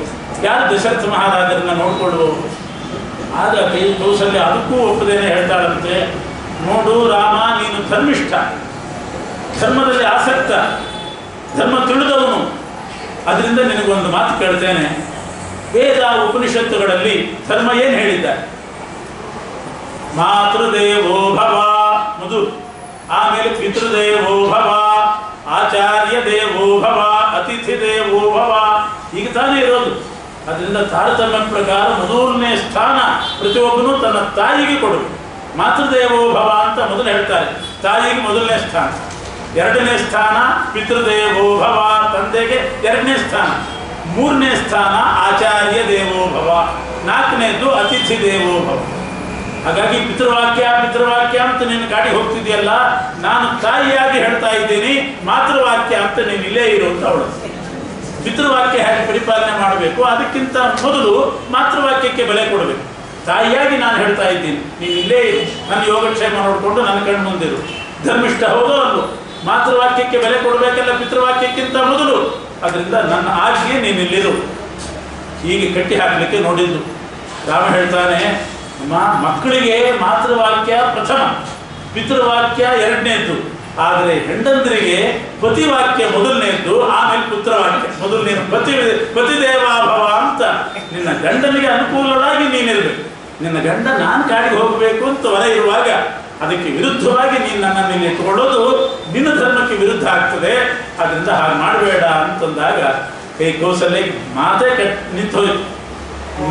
ಯಾರು ದಶರಥ ಮಹಾರಾಜರನ್ನ ನೋಡ್ಕೊಳ್ಳುವವರು? ಆಗ ಕೌಸಲ್ಯ ಅದಕ್ಕೂ ಒಪ್ಪದೇನೆ ಹೇಳ್ತಾಳಂತೆ, ನೋಡು ರಾಮ, ನೀನು ಧರ್ಮಿಷ್ಠ, ಧರ್ಮದಲ್ಲಿ ಆಸಕ್ತ, ಧರ್ಮ ತಿಳಿದವನು, ಅದರಿಂದ ನಿನಗೊಂದು ಮಾತು ಕೇಳ್ತೇನೆ. ವೇದ ಉಪನಿಷತ್ತುಗಳಲ್ಲಿ ಧರ್ಮ ಏನು ಹೇಳಿದ್ದಾರೆ? ಮಾತೃದೇವೋ ಭವ ಮಧು, ಆಮೇಲೆ ಪಿತೃದೇವೋ ಭವ, ಆಚಾರ್ಯ ದೇವೋ ಭವ, ಅತಿಥಿ ದೇವೋ ಭವ, ಈಗ ತಾನೇ ಇರೋದು. ಅದರಿಂದ ತಾರತಮ್ಯ ಪ್ರಕಾರ ಮೊದಲನೇ ಸ್ಥಾನ ಪ್ರತಿಯೊಬ್ಬನು ತನ್ನ ತಾಯಿಗೆ ಕೊಡಬೇಕು. ಮಾತೃದೇವೋ ಭವ ಅಂತ ಮೊದಲು ಹೇಳ್ತಾರೆ, ತಾಯಿಗೆ ಮೊದಲನೇ ಸ್ಥಾನ. ಎರಡನೇ ಸ್ಥಾನ ಪಿತೃದೇವೋ ಭವ, ತಂದೆಗೆ ಎರಡನೇ ಸ್ಥಾನ. ಮೂರನೇ ಸ್ಥಾನ ಆಚಾರ್ಯ ದೇವೋ ಭವ, ನಾಲ್ಕನೇದು ಅತಿಥಿ ದೇವೋ ಭವ. ಹಾಗಾಗಿ ಪಿತೃವಾಕ್ಯ ಅಂತ ನೀನು ಕಾಡಿಗೆ ಹೋಗ್ತಿದೆಯಲ್ಲ, ನಾನು ತಾಯಿಯಾಗಿ ಹೇಳ್ತಾ ಇದ್ದೀನಿ, ಮಾತೃವಾಕ್ಯ ಅಂತ ನೀನು ಇಲ್ಲೇ ಇರು ಅಂತ ಅವಳು. ಪಿತೃವಾಕ್ಯ ಹೇಗೆ ಪರಿಪಾಲನೆ ಮಾಡಬೇಕು, ಅದಕ್ಕಿಂತ ಮೊದಲು ಮಾತೃವಾಕ್ಯಕ್ಕೆ ಬೆಲೆ ಕೊಡಬೇಕು. ತಾಯಿಯಾಗಿ ನಾನು ಹೇಳ್ತಾ ಇದ್ದೀನಿ, ನೀನು ಇಲ್ಲೇ ಇರು, ನನ್ನ ಯೋಗಕ್ಷೇಮ ನೋಡಿಕೊಂಡು ನನ್ನ ಕಣ್ಣು ಮುಂದಿರು. ಧರ್ಮಿಷ್ಠ ಹೌದೋ ಅಲ್ವೋ, ಮಾತೃವಾಕ್ಯಕ್ಕೆ ಬೆಲೆ ಕೊಡಬೇಕಲ್ಲ ಪಿತೃವಾಕ್ಯಕ್ಕಿಂತ ಮೊದಲು. ಅದರಿಂದ ನನ್ನ ಆಜ್ಞೆ ನೀನು ಇಲ್ಲಿರು. ಹೀಗೆ ಕಟ್ಟಿ ಹಾಕಲಿಕ್ಕೆ ನೋಡಿದ್ದು. ರಾಮ ಹೇಳ್ತಾನೆ, ಮಕ್ಕಳಿಗೆ ಮಾತೃವಾಕ್ಯ ಪ್ರಥಮ, ಪಿತೃವಾಕ್ಯ ಎರಡನೇದ್ದು. ಆದರೆ ಹೆಂಡಂದರಿಗೆ ಪತಿವಾಕ್ಯ ಮೊದಲನೇದ್ದು, ಆಮೇಲೆ ಪುತ್ರವಾಕ್ಯ. ಮೊದಲು ನೀನು ಪತಿದೇವಾಭವ ಅಂತ ನಿನ್ನ ಗಂಡನಿಗೆ ಅನುಕೂಲವಾಗಿ ನೀನಿರಬೇಕು. ನಿನ್ನ ಗಂಡ ನಾನು ಕಾಡಿಗೆ ಹೋಗಬೇಕು ಅಂತ ಹೊರ ಇರುವಾಗ ಅದಕ್ಕೆ ವಿರುದ್ಧವಾಗಿ ನೀನು ನನ್ನನ್ನು ಇಲ್ಲಿ ಇಟ್ಕೊಳ್ಳೋದು ನಿನ್ನ ಧರ್ಮಕ್ಕೆ ವಿರುದ್ಧ ಆಗ್ತದೆ. ಅದರಿಂದ ಹಾಗೆ ಮಾಡಬೇಡ ಅಂತಂದಾಗ ಕೌಸಲ್ಯ ಮಾತೇ ನಿಂತು ಹೋಯ್ತು.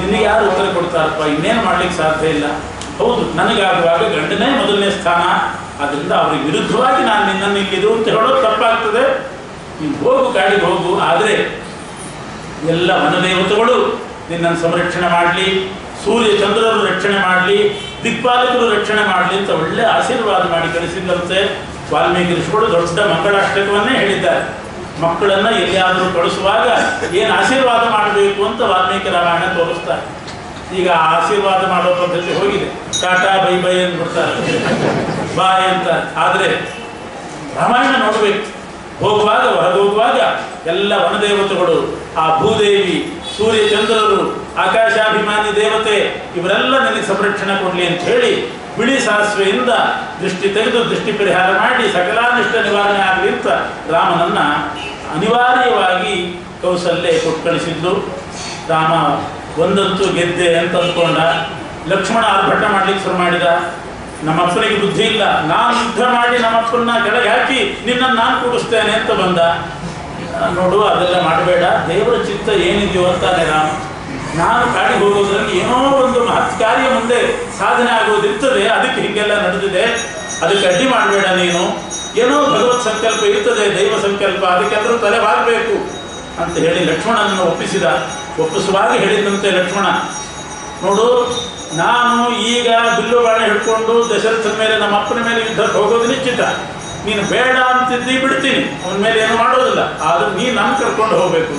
ನಿನಗೆ ಯಾರು ಉತ್ತರ ಕೊಡ್ತಾರಪ್ಪ, ಇನ್ನೇನು ಮಾಡ್ಲಿಕ್ಕೆ ಸಾಧ್ಯ ಇಲ್ಲ. ಹೌದು, ನನಗಾಗುವಾಗ ಗಂಡನೇ ಮೊದಲನೇ ಸ್ಥಾನ, ಅದರಿಂದ ಅವ್ರಿಗೆ ವಿರುದ್ಧವಾಗಿ ನಾನು ನಿನ್ನನ್ನು ಇಲ್ಲಿದು ಅಂತ ಹೇಳೋದು ತಪ್ಪಾಗ್ತದೆ. ನೀನು ಹೋಗು, ಕಾಡಿಗೆ ಹೋಗು, ಆದರೆ ಎಲ್ಲ ವನದೇವತೆಗಳು ನಿನ್ನನ್ನು ಸಂರಕ್ಷಣೆ ಮಾಡಲಿ, ಸೂರ್ಯ ಚಂದ್ರರು ರಕ್ಷಣೆ ಮಾಡಲಿ, ದಿಕ್ಪಾಲಕರು ರಕ್ಷಣೆ ಮಾಡಲಿ ಅಂತ ಒಳ್ಳೆ ಆಶೀರ್ವಾದ ಮಾಡಿ ಕಳಿಸಿದಂತೆ. ವಾಲ್ಮೀಕಿ ಋಷಿಗಳು ದೊಡ್ಡ ಮಂಗಳಾಷ್ಟಕವನ್ನೇ ಹೇಳಿದ್ದಾರೆ. ಮಕ್ಕಳನ್ನು ಎಲ್ಲಿಯಾದರೂ ಕಳಿಸುವಾಗ ಏನು ಆಶೀರ್ವಾದ ಮಾಡಬೇಕು ಅಂತ ವಾಲ್ಮೀಕಿ ರಾಮಾಯಣ ತೋರಿಸ್ತಾರೆ. ಈಗ ಆಶೀರ್ವಾದ ಮಾಡೋ ಪದ್ಧತಿ ಹೋಗಿದೆ, ಟಾಟಾ ಬೈ ಬೈ ಅಂದ್ಬಿಡ್ತಾರೆ, ಬಾಯ್ ಅಂತಾರೆ. ಆದರೆ ರಾಮಾಯಣ ನೋಡಬೇಕು. ಹೋಗುವಾಗ ಹೊರಗೋಗುವಾಗ ಎಲ್ಲ ವನದೇವತೆಗಳು, ಆ ಭೂದೇವಿ, ಸೂರ್ಯ ಚಂದ್ರರು, ಆಕಾಶಾಭಿಮಾನಿ ದೇವತೆ ಇವರೆಲ್ಲ ನನಗೆ ಸಂರಕ್ಷಣೆ ಕೊಡಲಿ ಅಂತ ಹೇಳಿ ಬಿಳಿ ಸಾಸಿವೆಯಿಂದ ದೃಷ್ಟಿ ತೆಗೆದು ದೃಷ್ಟಿ ಪರಿಹಾರ ಮಾಡಿ ಸಕಲಾನಿಷ್ಟ ನಿವಾರಣೆ ಆಗಲಿ ಅಂತ ರಾಮನನ್ನ ಅನಿವಾರ್ಯವಾಗಿ ಕೌಸಲ್ಯ ಕೊಟ್ಟು ಕಳಿಸಿದ್ದು. ರಾಮ ಒಂದಂತೂ ಗೆದ್ದೆ ಅಂತ ಅಂದ್ಕೊಂಡ. ಲಕ್ಷ್ಮಣ ಆರ್ಭಟ ಮಾಡ್ಲಿಕ್ಕೆ ಶುರು ಮಾಡಿದ. ನಮ್ಮಪ್ಪನಿಗೆ ಬುದ್ಧಿ ಇಲ್ಲ, ನಾನು ಯುದ್ಧ ಮಾಡಿ ನಮ್ಮಪ್ಪನ್ನ ಕೆಳಗೆ ಹಾಕಿ ನಿನ್ನನ್ನು ನಾನು ಕೂಡಿಸ್ತೇನೆ ಅಂತ ಬಂದ. ನೋಡು, ಅದೆಲ್ಲ ಮಾಡಬೇಡ, ದೇವರ ಚಿತ್ತ ಏನಿದೆಯೋ ಅಂತಾನೆ ರಾಮ. ನಾನು ಕಾಡಿಗೆ ಹೋಗೋದ್ರಲ್ಲಿ ಏನೋ ಒಂದು ಮಹತ್ ಕಾರ್ಯ ಮುಂದೆ ಸಾಧನೆ ಆಗೋದಿರ್ತದೆ, ಅದಕ್ಕೆ ಹೀಗೆಲ್ಲ ನಡೆದಿದೆ, ಅದಕ್ಕೆ ಅಡ್ಡಿ ಮಾಡಬೇಡ ನೀನು. ಏನೋ ಭಗವತ್ ಸಂಕಲ್ಪ ಇರ್ತದೆ, ದೈವ ಸಂಕಲ್ಪ, ಅದಕ್ಕೆಲ್ಲರೂ ತಲೆ ಬಾಗಬೇಕು ಅಂತ ಹೇಳಿ ಲಕ್ಷ್ಮಣನನ್ನು ಒಪ್ಪಿಸಿದ. ಒಪ್ಪಿಸುವಾಗಿ ಹೇಳಿದಂತೆ ಲಕ್ಷ್ಮಣ, ನೋಡು, ನಾನು ಈಗ ಬಿಲ್ಲು ಬಾಣೆ ಹಿಡ್ಕೊಂಡು ದಶರಥನ ಮೇಲೆ, ನಮ್ಮ ಅಪ್ಪನ ಮೇಲೆ ಯುದ್ಧಕ್ಕೆ ಹೋಗೋದು ನಿಶ್ಚಿತ. ನೀನು ಬೇಡ ಅಂತಿದ್ದಿ ಬಿಡ್ತೀನಿ, ಅವನ ಮೇಲೆ ಏನು ಮಾಡೋದಿಲ್ಲ, ಆದ್ರೆ ನೀನು ನನ್ನ ಕರ್ಕೊಂಡು ಹೋಗ್ಬೇಕು.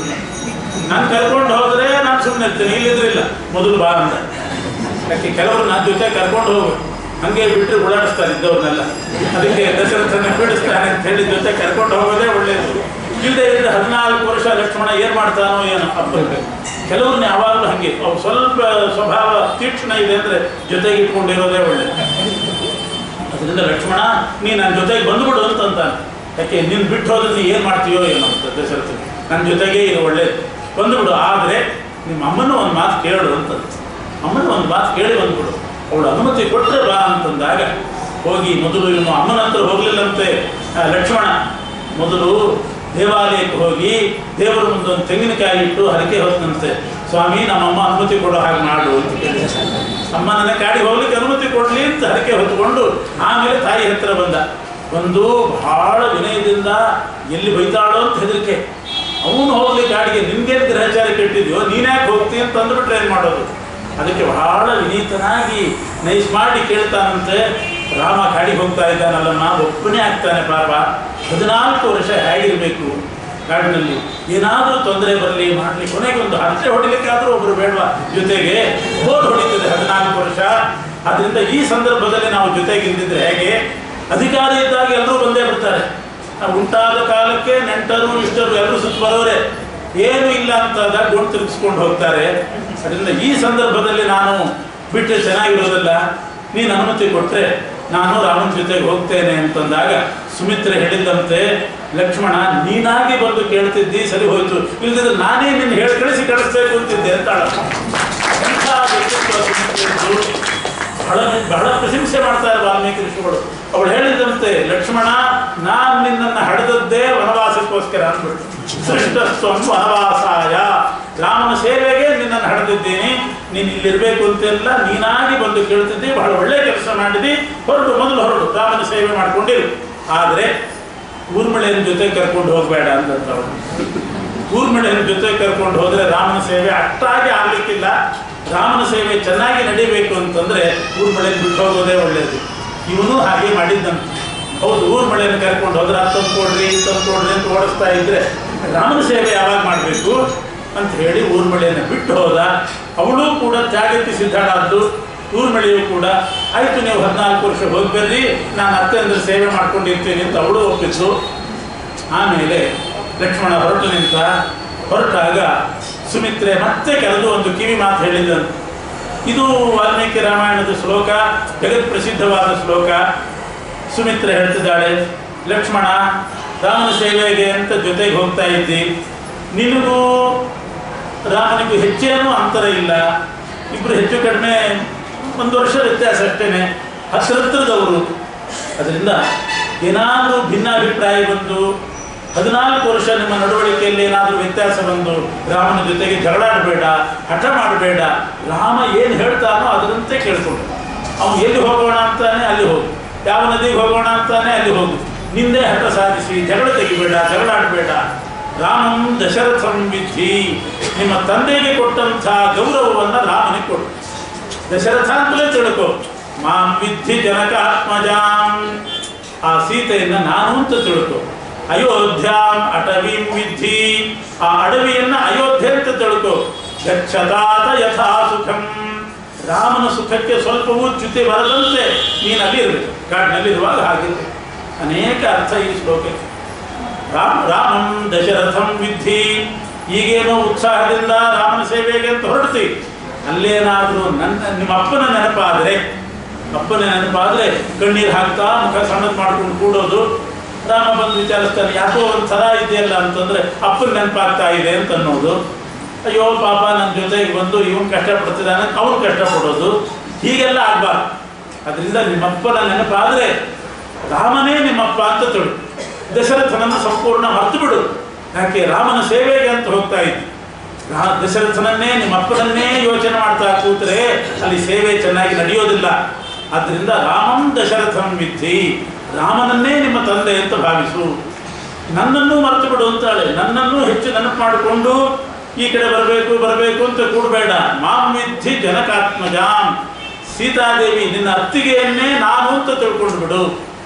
ನಾನು ಕರ್ಕೊಂಡು ಹೋದ್ರೆ ನಾನು ಸುಮ್ಮನೆ ಇರ್ತೀನಿ, ಇಲ್ಲಿದ್ರಿಲ್ಲ ಮೊದಲು ಬಾ ಅಂತ. ಯಾಕೆ ಕೆಲವರು ನನ್ನ ಜೊತೆ ಕರ್ಕೊಂಡು ಹೋಗ್ಬೇಕು, ಹಂಗೆ ಬಿಟ್ಟರೆ ಓಡಾಡಿಸ್ತಾರೆ ಇದ್ದವ್ರನ್ನೆಲ್ಲ. ಅದಕ್ಕೆ ದಶರಥನ ಬಿಡಿಸ್ತಾನೆ ಅಂತ ಹೇಳಿ ಜೊತೆ ಕರ್ಕೊಂಡು ಹೋಗೋದೇ ಒಳ್ಳೆಯದು. ಇಲ್ಲದೆ ಇದ್ರೆ 14 ವರ್ಷ ಲಕ್ಷ್ಮಣ ಏನು ಮಾಡ್ತಾನೋ ಏನೋ ಹಬ್ಬಕ್ಕೆ. ಕೆಲವ್ರನ್ನ ಯಾವಾಗಲೂ ಹಾಗೆ ಅವ್ರು ಸ್ವಲ್ಪ ಸ್ವಭಾವ ತೀಕ್ಷ್ಣ ಇದೆ ಅಂದರೆ ಜೊತೆಗೆ ಇಟ್ಕೊಂಡಿರೋದೇ ಒಳ್ಳೆಯದು. ಅದರಿಂದ ಲಕ್ಷ್ಮಣ ನೀ ನನ್ನ ಜೊತೆಗೆ ಬಂದುಬಿಡು ಅಂತಂತಾನೆ. ಯಾಕೆ ನೀನು ಬಿಟ್ಟು ಹೋದ್ರೆ ನೀ ಏನು ಮಾಡ್ತೀಯೋ ಏನೋ ಅಂತ ದಶರಥನಿಗೆ. ನನ್ನ ಜೊತೆಗೆ ಇದು ಒಳ್ಳೇದು, ಬಂದುಬಿಡು. ಆದರೆ ನಿಮ್ಮ ಅಮ್ಮನೂ ಒಂದು ಮಾತು ಕೇಳು ಅಂತಂದು. ಅಮ್ಮನ ಒಂದು ಮಾತು ಕೇಳಿ ಬಂದುಬಿಡು, ಅವಳು ಅನುಮತಿ ಕೊಟ್ಟರೆ ಬಾ ಅಂತಂದಾಗ ಹೋಗಿ ಮೊದಲು ಇವನು ಅಮ್ಮನ ಹತ್ರ ಹೋಗಲಿಲ್ಲಂತೆ ಲಕ್ಷ್ಮಣ. ಮೊದಲು ದೇವಾಲಯಕ್ಕೆ ಹೋಗಿ ದೇವರ ಮುಂದೊಂದು ತೆಂಗಿನಕಾಯಿ ಇಟ್ಟು ಹರಕೆ ಹೊತ್ತಂತೆ. ಸ್ವಾಮಿ ನಮ್ಮಮ್ಮ ಅನುಮತಿ ಕೊಡೋ ಹಾಗೆ ಮಾಡು ಅಂತ ಕೇಳಿ, ಅಮ್ಮ ನನ್ನ ಕಾಡಿಗೆ ಹೋಗ್ಲಿಕ್ಕೆ ಅನುಮತಿ ಕೊಡಲಿ ಅಂತ ಹರಕೆ ಹೊತ್ತುಕೊಂಡು ಆಮೇಲೆ ತಾಯಿ ಹತ್ರ ಬಂದ. ಒಂದು ಬಹಳ ವಿನಯದಿಂದ ಎಲ್ಲಿ ಬೈತಾಳೋ ಅಂತ ಹೆದರಿಕೆ. ಅವನು ಹೋಗ್ಲಿ ಕಾಡಿಗೆ, ನಿನ್ಗೇನು ಗ್ರಹಚಾರ ಕೆಟ್ಟಿದ್ಯೋ, ನೀನ್ಯಾಕೆ ಹೋಗ್ತೀಯ ಅಂತ ಅಂದ್ಬಿಟ್ರೆ ಏನು ಮಾಡೋದು. ಅದಕ್ಕೆ ಬಹಳ ವಿನೀತನಾಗಿ ನೈಸ್ ಮಾಡಿ ಕೇಳ್ತಾನಂತೆ, ರಾಮ ಕಾಡಿಗೆ ಹೋಗ್ತಾ ಇದ್ದಾನಲ್ಲಮ್ಮ, ಒಬ್ಬನೇ ಆಗ್ತಾನೆ ಪಾಪ, 14 ವರ್ಷ ಹೇಗಿರಬೇಕು ಕಾಡಿನಲ್ಲಿ, ಏನಾದರೂ ತೊಂದರೆ ಬರಲಿ ಮಾಡಲಿ, ಕೊನೆಗೆ ಒಂದು ಹರಟೆ ಹೊಡಿಲಿಕ್ಕಾದರೂ ಒಬ್ಬರು ಬೇಡವಾ ಜೊತೆಗೆ, ಬೋರ್ ಹೊಡಿತದೆ 14 ವರ್ಷ. ಆದ್ದರಿಂದ ಈ ಸಂದರ್ಭದಲ್ಲಿ ನಾವು ಜೊತೆಗೆ ಇದ್ದಿದ್ರೆ ಹೇಗೆ, ಅಧಿಕಾರ ಇದ್ದಾಗ ಎಲ್ಲರೂ ಬಂದೇ ಬಿಡ್ತಾರೆ, ಉಂಟಾದ ಕಾಲಕ್ಕೆ ನೆಂಟರು ಇಷ್ಟರು ಎಲ್ಲರೂ ಸುತ್ತ ಬರೋರೆ, ಏನು ಇಲ್ಲ ಅಂತಾದಾಗ ಗೊಂಡು ತಿರುಗಿಸ್ಕೊಂಡು ಹೋಗ್ತಾರೆ. ಅದರಿಂದ ಈ ಸಂದರ್ಭದಲ್ಲಿ ನಾನು ಬಿಟ್ಟರೆ ಚೆನ್ನಾಗಿರೋದಿಲ್ಲ, ನೀನು ಅನುಮತಿ ಕೊಟ್ಟರೆ ನಾನು ರಾಮನ ಜೊತೆಗೆ ಹೋಗ್ತೇನೆ ಅಂತಂದಾಗ ಸುಮಿತ್ರೆ ಹೇಳಿದ್ದಂತೆ, ಲಕ್ಷ್ಮಣ ನೀನಾಗಿ ಬಂದು ಕೇಳ್ತಿದ್ದಿ ಸರಿ ಹೋಯ್ತು, ಇಲ್ಲದಿದ್ರೆ ನಾನೇ ನಿನ್ನ ಹೇಳಿ ಕಳಿಸ್ಬೇಕು ಅಂತಿದ್ದೆ ಅಂತಾಳ. ಬಹಳ ಪ್ರಶಂಸೆ ಮಾಡ್ತಾರೆ ವಾಲ್ಮೀಕಿ ಋಷಿಗಳು. ಅವಳು ಹೇಳಿದಂತೆ, ಲಕ್ಷ್ಮಣ ನಾನು ನಿನ್ನನ್ನು ಹಡೆದದ್ದೇ ವನವಾಸಕ್ಕೋಸ್ಕರ ಅಂದ್ಬಿಟ್ಟು, ಸೃಷ್ಟಸ್ವಂ ವನವಾಸಾಯ, ರಾಮನ ಸೇವೆಗೆ ನಿನ್ನನ್ನು ಹಡೆದಿದ್ದೀನಿ, ನೀನು ಇಲ್ಲಿರ್ಬೇಕು ಅಂತೆಲ್ಲ ನೀನಾಗಿ ಬಂದು ಕೇಳ್ತಿದ್ದಿ, ಬಹಳ ಒಳ್ಳೆ ಕೆಲಸ ಮಾಡಿದ್ದಿ, ಮೊದಲು ಹೊರಡು ರಾಮನ ಸೇವೆ ಮಾಡ್ಕೊಂಡಿರು. ಆದರೆ ಊರ್ಮಿಳೆಯ ಜೊತೆ ಕರ್ಕೊಂಡು ಹೋಗಬೇಡ ಅಂತಂತವಳು. ಊರ್ಮಿಳೆಯ ಜೊತೆ ಕರ್ಕೊಂಡು ಹೋದರೆ ರಾಮನ ಸೇವೆ ಅಷ್ಟಾಗಿ ಆಗ್ಲಿಕ್ಕಿಲ್ಲ. ರಾಮನ ಸೇವೆ ಚೆನ್ನಾಗಿ ನಡೀಬೇಕು ಅಂತಂದ್ರೆ ಊರ್ಮಿಳೆಯನ್ನು ಬಿಟ್ಟು ಹೋಗೋದೇ ಒಳ್ಳೆಯದು. ಇವನು ಹಾಗೆ ಮಾಡಿದ್ದಂತೆ. ಹೌದು, ಊರ್ಮಿಳೆಯನ್ನು ಕರ್ಕೊಂಡು ಹೋದ್ರೆ ತಂದ್ಕೊಡ್ರಿ ಅಂತ ಓಡಿಸ್ತಾ ಇದ್ರೆ ರಾಮನ ಸೇವೆ ಯಾವಾಗ ಮಾಡಬೇಕು ಅಂತ ಹೇಳಿ ಊರ್ಮಿಳೆಯನ್ನು ಬಿಟ್ಟು ಹೋದ. ಅವಳು ಕೂಡ ತ್ಯಾಗಕ್ಕೆ ಸಿದ್ಧಳಾದ್ದು. ಊರ್ಮಿಳೆಯು ಕೂಡ ಆಯಿತು, ನೀವು 14 ವರ್ಷ ಹೋಗ್ಬರ್ರಿ, ನಾನು ಅತ್ತೆ ಅಂದ್ರೆ ಸೇವೆ ಮಾಡ್ಕೊಂಡಿರ್ತೀನಿ ಅಂತ ಅವಳು ಒಪ್ಪಿದ್ರು. ಆಮೇಲೆ ಲಕ್ಷ್ಮಣ ಹೊರಟಾಗ ಸುಮಿತ್ರೆ ಮತ್ತೆ ಕರೆದು ಒಂದು ಕಿವಿ ಮಾತು ಹೇಳಿದಂತೆ. ಇದು ವಾಲ್ಮೀಕಿ ರಾಮಾಯಣದ ಶ್ಲೋಕ, ಜಗತ್ ಪ್ರಸಿದ್ಧವಾದ ಶ್ಲೋಕ. ಸುಮಿತ್ರೆ ಹೇಳ್ತಿದ್ದಾಳೆ, ಲಕ್ಷ್ಮಣ ರಾಮನ ಸೇವೆಗೆ ಅಂತ ಜೊತೆಗೆ ಹೋಗ್ತಾ ಇದ್ದಿ, ನಿನಗೂ ರಾಮನಿಗೂ ಹೆಚ್ಚೇನೂ ಅಂತರ ಇಲ್ಲ, ಇಬ್ಬರು ಹೆಚ್ಚು ಕಡಿಮೆ 1 ವರ್ಷ ವ್ಯತ್ಯಾಸ ಅಷ್ಟೇನೆ, ಹತ್ತಿರದವರು. ಅದರಿಂದ ಏನಾದರೂ ಭಿನ್ನಾಭಿಪ್ರಾಯ ಬಂದು 14 ವರ್ಷ ನಿಮ್ಮ ನಡವಳಿಕೆಯಲ್ಲಿ ಏನಾದರೂ ವ್ಯತ್ಯಾಸ ಬಂದು ರಾಮನ ಜೊತೆಗೆ ಜಗಳಾಡಬೇಡ, ಹಠ ಮಾಡಬೇಡ. ರಾಮ ಏನು ಹೇಳ್ತಾನೋ ಅದರಂತೆ ಕೇಳ್ಕೊಂಡು, ಅವನು ಎಲ್ಲಿ ಹೋಗೋಣ ಅಂತಾನೆ ಅಲ್ಲಿ ಹೋಗು, ಯಾವ ನದಿಗೆ ಹೋಗೋಣ ಅಂತಾನೆ ಅಲ್ಲಿ ಹೋಗು, ನಿಂದೇ ಹಠ ಸಾಧಿಸಿ ಜಗಳ ತೆಗಿಬೇಡ, ಜಗಳಾಡಬೇಡ. ರಾಮಂ ದಶರಥಂ ವಿಧಿ, ನಿಮ್ಮ ತಂದೆಗೆ ಕೊಟ್ಟಂಥ ಗೌರವವನ್ನು ರಾಮನಿಗೆ ಕೊಡು. ದಶರಥ ಅಂತಲೇ ತಿಳ್ಕೊ. ಮಾಂ ವಿಧಿ ಜನಕ ಆತ್ಮಜಾಂ, ಆ ಸೀತೆಯನ್ನು ನಾನು ಅಂತ ತಿಳ್ಕೊ. ಅಯೋಧ್ಯಾಂ ಅಟವೀಂ ವಿಧಿ, ಆ ಅಡವಿಯನ್ನ ಅಯೋಧ್ಯೆ ಅಂತ ತಿಳ್ಕೊ. ಗಚ್ಚತಾತ ಯಥಾ ಸುಖಂ, ರಾಮನ ಸುಖಕ್ಕೆ ಸ್ವಲ್ಪವೂ ಚ್ಯುತಿ ಬರದಂತೆ ನೀನು ಅಲ್ಲಿ ಇರಬೇಕು, ಕಾಡಿನಲ್ಲಿರುವಾಗ ಹಾಗಿರಬೇಕು. ಅನೇಕ ಅರ್ಥ ಈ ಶ್ಲೋಕಕ್ಕೆ. ರಾಮಂ ದಶರಥಂ ವಿಧಿ, ಈಗೇನೋ ಉತ್ಸಾಹದಿಂದ ರಾಮನ ಸೇವೆಗೆ ಅಂತ ಹೊರಡ್ತಿ, ಅಲ್ಲೇನಾದರೂ ನಿಮ್ಮ ಅಪ್ಪನ ನೆನಪಾದರೆ ಕಣ್ಣೀರು ಹಾಕ್ತಾ ಮುಖ ಸಣ್ಣದು ಮಾಡ್ಕೊಂಡು ಕೂಡೋದು. ರಾಮ ಬಂದು ವಿಚಾರಿಸ್ತಾನೆ, ಯಾಕೋ ಒಂದು ಥರ ಇದೆಯಲ್ಲ ಅಂತಂದರೆ ಅಪ್ಪನ ನೆನಪಾಗ್ತಾ ಇದೆ ಅಂತ ಅನ್ನೋದು. ಅಯ್ಯೋ ಪಾಪ ನನ್ನ ಜೊತೆಗೆ ಬಂದು ಇವನು ಕಷ್ಟಪಡ್ತಿದ್ದಾನೆ ಅವನು ಕಷ್ಟಪಡೋದು, ಹೀಗೆಲ್ಲ ಆಗಬಾರ್ದು. ಅದರಿಂದ ನಿಮ್ಮಪ್ಪನ ನೆನಪಾದರೆ ರಾಮನೇ ನಿಮ್ಮಪ್ಪ ಅಂತ ತಿಳು. ದಶರಥನನ್ನು ಸಂಪೂರ್ಣ ಮರ್ತು ಬಿಡು. ಯಾಕೆ ರಾಮನ ಸೇವೆಗೆ ಅಂತ ಹೋಗ್ತಾ ಇದ್ದಿ. ದಶರಥನನ್ನೇ ನಿಮ್ಮಪ್ಪನನ್ನೇ ಯೋಚನೆ ಮಾಡ್ತಾ ಕೂತ್ರೆ ಅಲ್ಲಿ ಸೇವೆ ಚೆನ್ನಾಗಿ ನಡೆಯೋದಿಲ್ಲ. ಆದ್ದರಿಂದ ರಾಮಂ ದಶರಥಂ ವಿಧಿ, ರಾಮನನ್ನೇ ನಿಮ್ಮ ತಂದೆ ಅಂತ ಭಾವಿಸು. ನನ್ನನ್ನು ಮರೆತು ಬಿಡು ಅಂತಾಳೆ. ನನ್ನನ್ನು ಹೆಚ್ಚು ನೆನಪು ಮಾಡಿಕೊಂಡು ಈ ಕಡೆ ಬರಬೇಕು ಅಂತ ಕೂಡಬೇಡ. ಮಾಂ ವಿಧಿ ಜನಕಾತ್ಮಜಾಂ, ಸೀತಾದೇವಿ ನಿನ್ನ ಅತ್ತಿಗೆಯನ್ನೇ ನಾನು ಅಂತ ತಿಳ್ಕೊಂಡು ಬಿಡು.